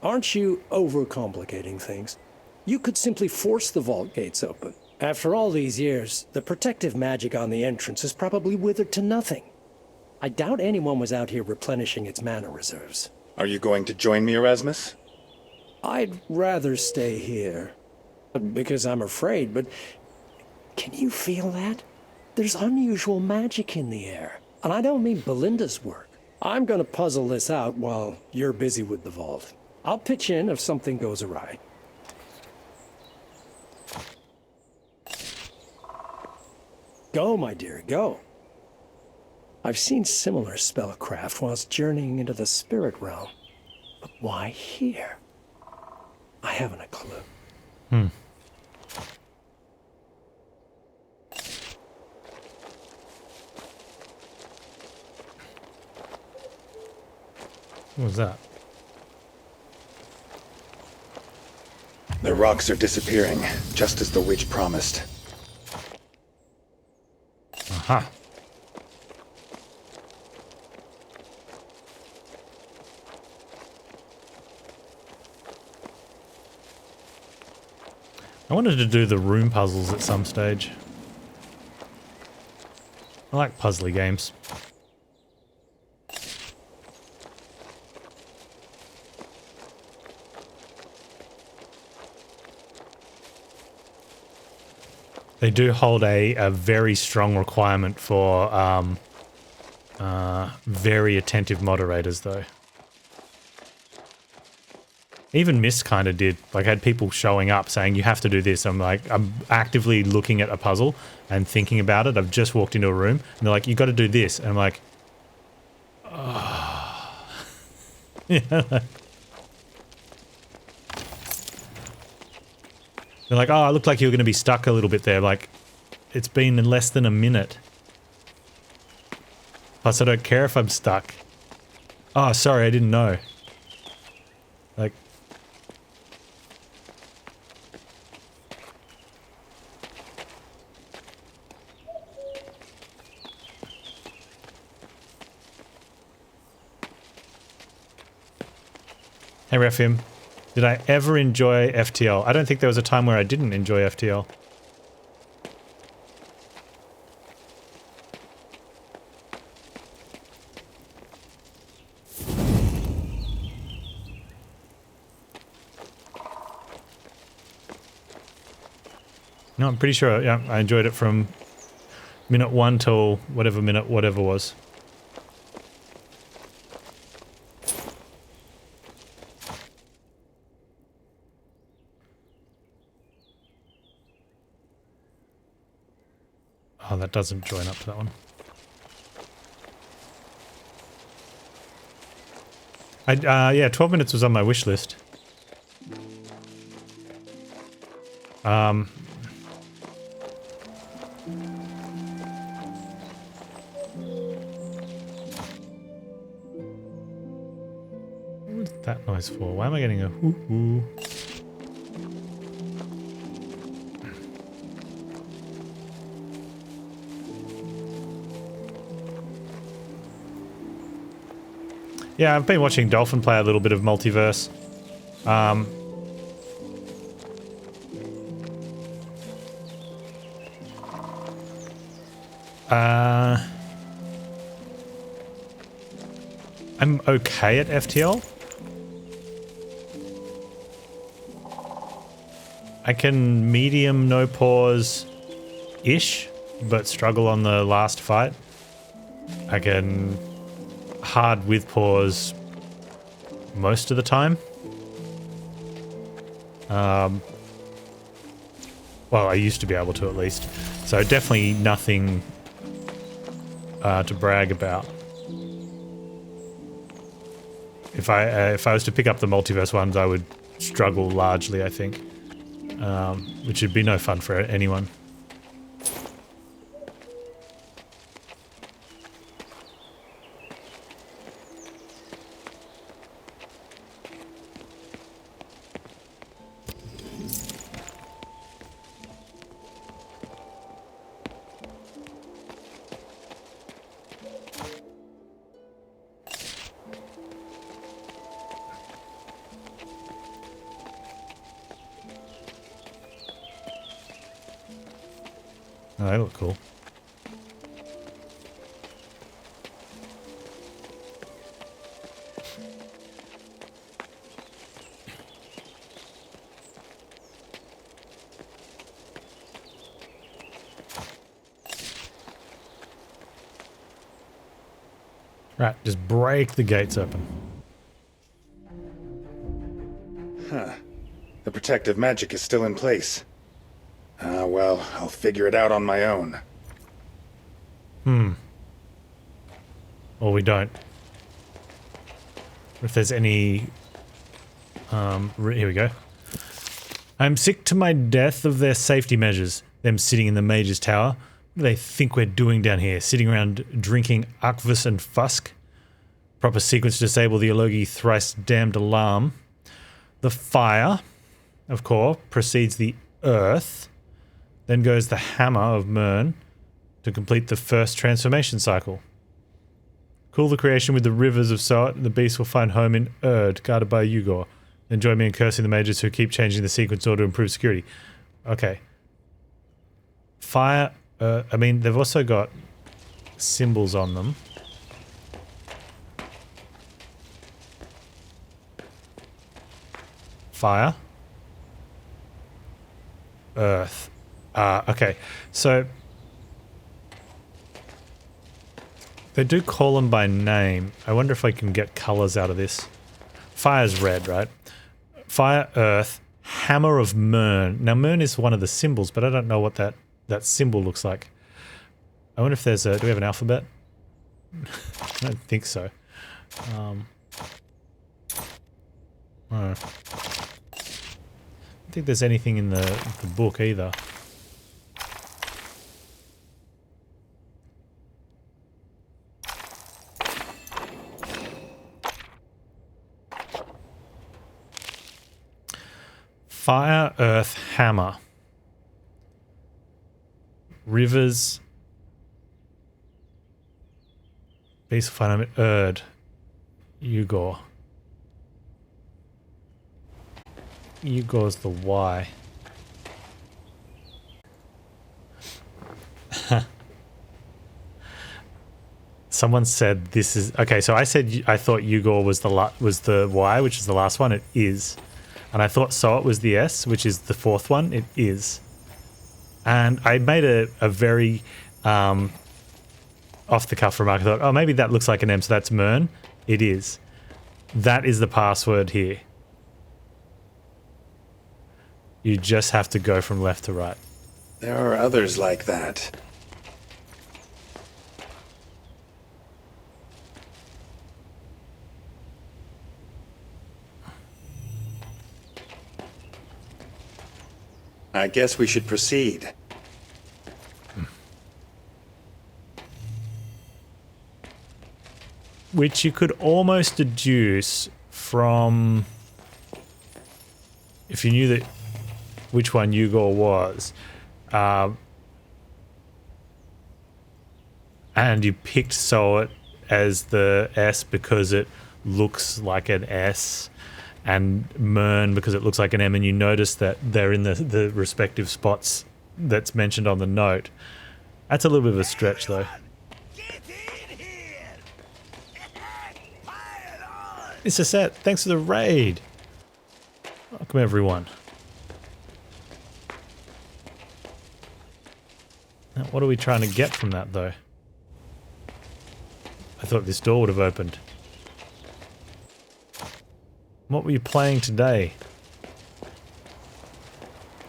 Aren't you overcomplicating things? You could simply force the vault gates open. After all these years, the protective magic on the entrance is probably withered to nothing. I doubt anyone was out here replenishing its mana reserves. Are you going to join me, Erasmus? I'd rather stay here. Because I'm afraid, but... Can you feel that? There's unusual magic in the air. And I don't mean Belinda's work. I'm gonna puzzle this out while you're busy with the vault. I'll pitch in if something goes awry. Go, my dear, go. I've seen similar spellcraft whilst journeying into the spirit realm. But why here? I haven't a clue. What was that? The rocks are disappearing, just as the witch promised. Aha. I wanted to do the room puzzles at some stage. I like puzzly games. They do hold a very strong requirement for very attentive moderators, though. Even Myst kind of did. Like, I had people showing up saying, you have to do this. I'm like, I'm actively looking at a puzzle and thinking about it. I've just walked into a room, and they're like, you got to do this. And I'm like, oh. Yeah. They're like, oh, it looked like you were going to be stuck a little bit there. Like, it's been less than a minute. Plus, I don't care if I'm stuck. Oh, sorry, I didn't know. Like... Hey, Refim. Did I ever enjoy FTL? I don't think there was a time where I didn't enjoy FTL. No, I'm pretty sure, yeah, I enjoyed it from minute 1 till whatever minute whatever was. Oh, that doesn't join up to that one. Yeah, 12 minutes was on my wish list. What's that noise for? Why am I getting a hoo-hoo? Yeah, I've been watching Dolphin play a little bit of Multiverse. I'm okay at FTL. I can medium no pause-ish, but struggle on the last fight. I can hard with pause most of the time. Well, I used to be able to at least. So definitely nothing to brag about. If I was to pick up the multiverse ones, I would struggle largely, I think, which would be no fun for anyone. Oh, they look cool. Right, just break the gates open. Huh. The protective magic is still in place. Well, I'll figure it out on my own. Or we don't. If there's any... here we go. I'm sick to my death of their safety measures. Them sitting in the Mage's Tower. What do they think we're doing down here? Sitting around drinking Akvus and Fusk? Proper sequence to disable the Elogi thrice damned alarm. The fire, of course, precedes the earth. Then goes the hammer of Mern to complete the first transformation cycle. Cool the creation with the rivers of Soat, and the beast will find home in Erd, guarded by Ugor. Then join me in cursing the mages who keep changing the sequence order to improve security. Okay. Fire. I mean, they've also got symbols on them. Fire. Earth. Okay. So they do call them by name. I wonder if I can get colors out of this. Fire's red, right? Fire, earth, hammer of Mern. Now, Mern is one of the symbols, but I don't know what that symbol looks like. I wonder if there's a... Do we have an alphabet? I don't think so. I don't think there's anything in the book either. Fire, earth, hammer. Rivers. Beast of fire, Erd. Ugor. Ugor's the Y. Someone said this is okay. So I said I thought Ugor was the Y, which is the last one. It is, and I thought Soat was the S, which is the fourth one. It is, and I made a very off the cuff remark. I thought, oh, maybe that looks like an M, so that's Mern. It is. That is the password here. You just have to go from left to right. There are others like that. I guess we should proceed. Which you could almost deduce from... If you knew that which one Ugor was, and you picked Soat as the S because it looks like an S, and Mern because it looks like an M, and you notice that they're in the respective spots that's mentioned on the note. That's a little bit of a stretch, though. It's a set. Thanks for the raid. Welcome, everyone. Now, what are we trying to get from that, though? I thought this door would have opened. What were you playing today?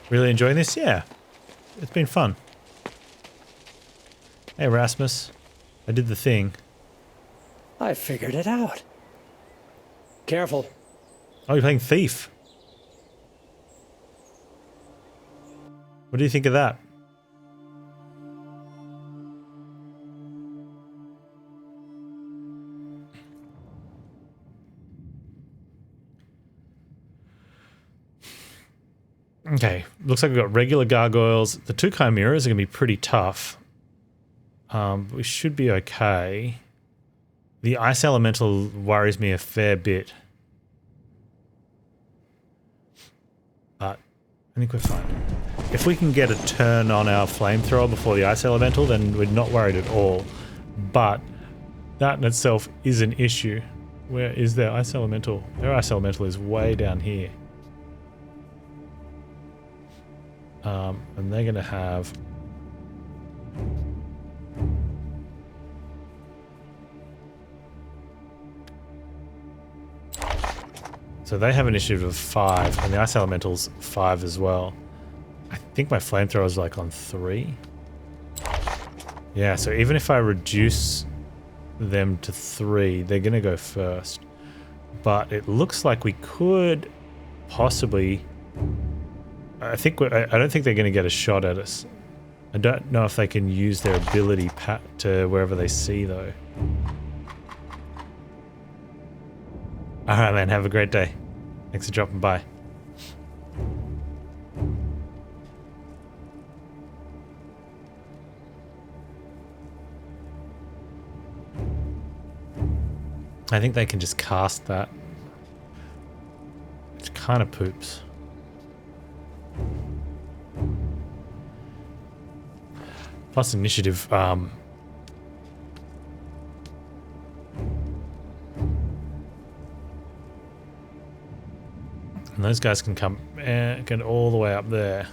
Really enjoying this? Yeah. It's been fun. Hey, Rasmus. I did the thing. I figured it out. Careful. Oh, you're playing Thief. What do you think of that? Okay, looks like we've got regular gargoyles. The two chimeras are going to be pretty tough. But we should be okay. The ice elemental worries me a fair bit. But I think we're fine. If we can get a turn on our flamethrower before the ice elemental, then we're not worried at all. But that in itself is an issue. Where is their ice elemental? Their ice elemental is way down here. And they're going to have... So they have an initiative of 5, and the ice elemental's 5 as well. I think my flamethrower is like on 3. Yeah, so even if I reduce them to 3, they're going to go first. But it looks like we could possibly... I don't think they're going to get a shot at us. I don't know if they can use their ability to wherever they see, though. Alright, man. Have a great day. Thanks for dropping by. I think they can just cast that. It's kind of poops. Plus initiative. And those guys can come get all the way up there.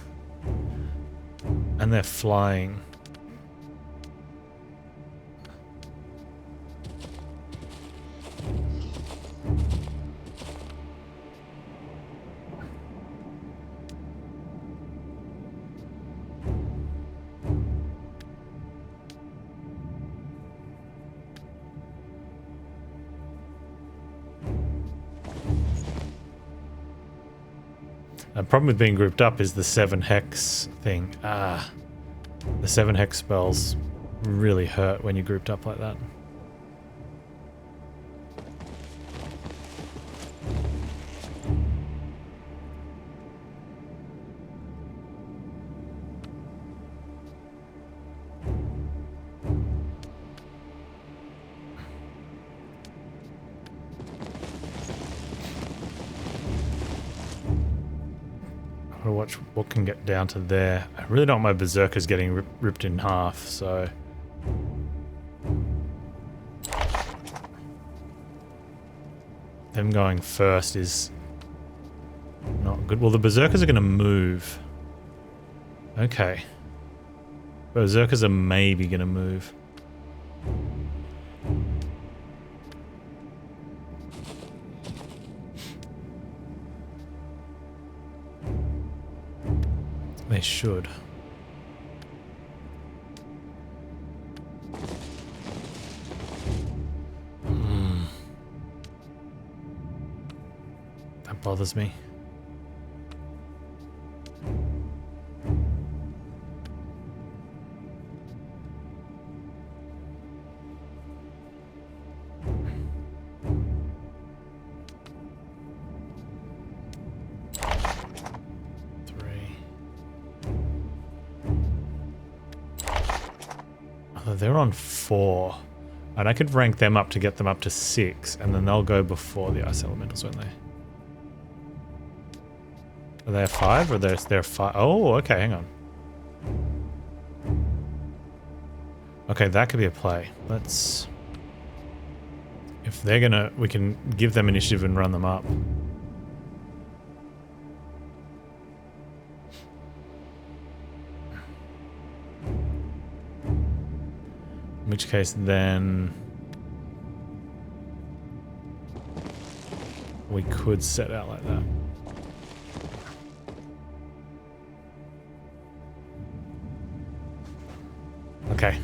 And they're flying. The problem with being grouped up is the 7 hex thing. The 7 hex spells really hurt when you're grouped up like that. I'll watch what can get down to there. I really don't want my berserkers getting ripped in half, so... them going first is not good. Well, the berserkers are going to move. Okay. Berserkers are maybe going to move. They should. That bothers me. They're on 4. And I could rank them up to get them up to 6, and then they'll go before the ice elementals, won't they? Are they a 5 or they're 5? Oh, okay, hang on. Okay, that could be a play. Let's... if they're gonna... we can give them initiative and run them up. In which case, then we could set out like that. Okay.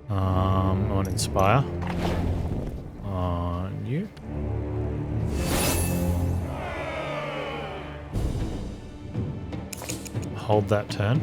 On Inspire. On you. Hold that turn.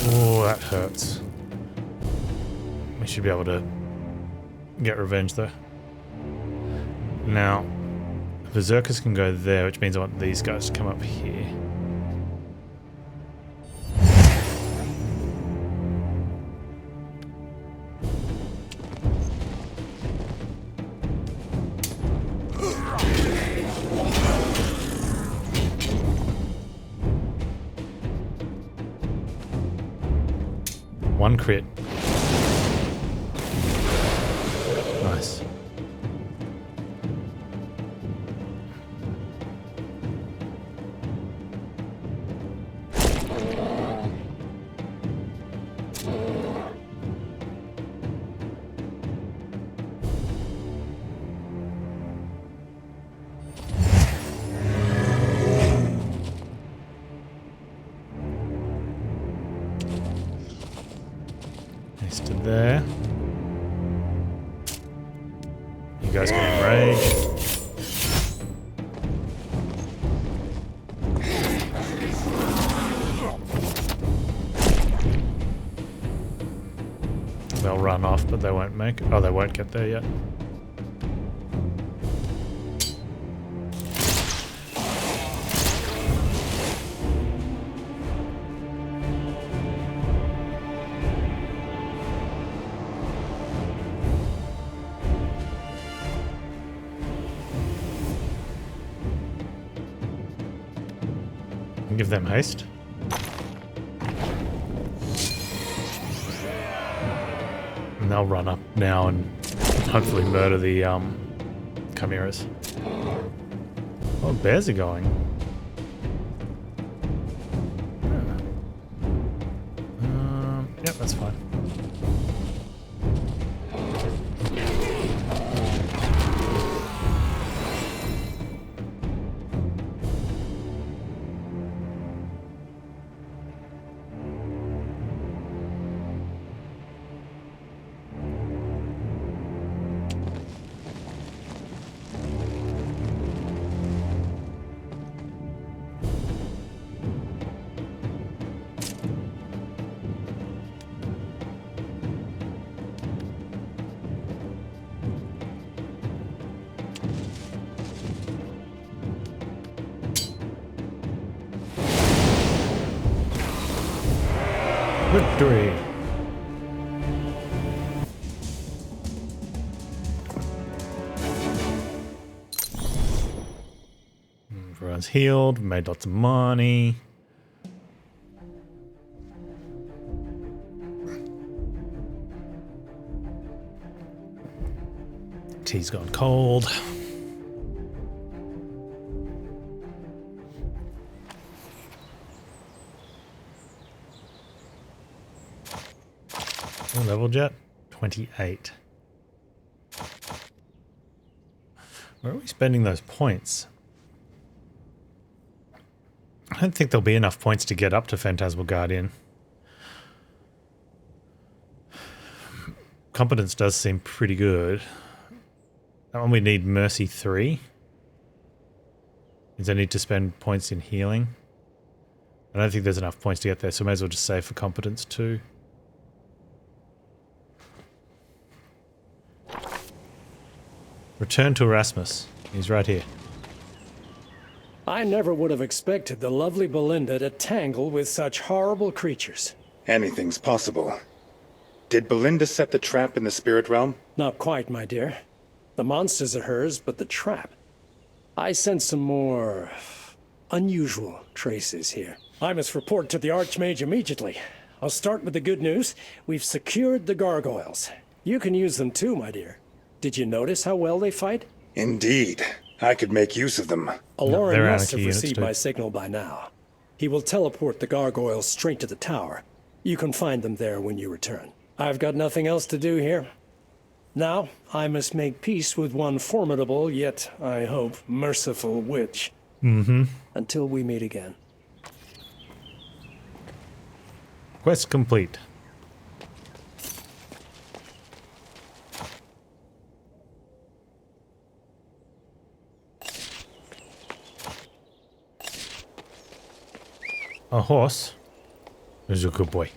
Oh, that hurts. We should be able to get revenge though. Now, Berserkers can go there, which means I want these guys to come up here. One crit. Nice. there. You guys can enrage. They'll run off, but they won't make it. Oh, they won't get there yet. Give them haste. And they'll run up now and hopefully murder the chimeras. Oh, bears are going. Yep, that's fine. Victory! Everyone's healed, made lots of money. Tea's gone cold. Level jet 28. Where are we spending those points? I don't think there'll be enough points to get up to Phantasmal Guardian. Competence does seem pretty good. That one we need Mercy 3. Means I need to spend points in healing. I don't think there's enough points to get there, so I may as well just save for Competence 2. Return to Erasmus. He's right here. I never would have expected the lovely Belinda to tangle with such horrible creatures. Anything's possible. Did Belinda set the trap in the spirit realm? Not quite, my dear. The monsters are hers, but the trap. I sense some more unusual traces here. I must report to the Archmage immediately. I'll start with the good news. We've secured the gargoyles. You can use them too, my dear. Did you notice how well they fight? Indeed. I could make use of them. Aloran must have received my signal by now. He will teleport the gargoyles straight to the tower. You can find them there when you return. I've got nothing else to do here. Now, I must make peace with one formidable, yet, I hope, merciful witch. Until we meet again. Quest complete. A horse is a good boy.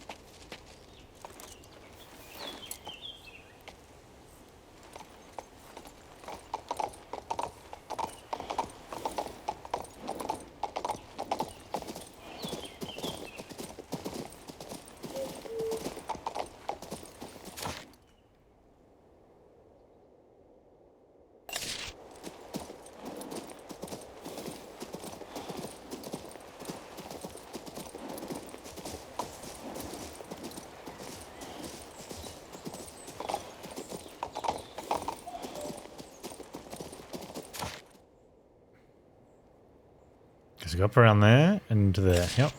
Go up around there and into there. Yep.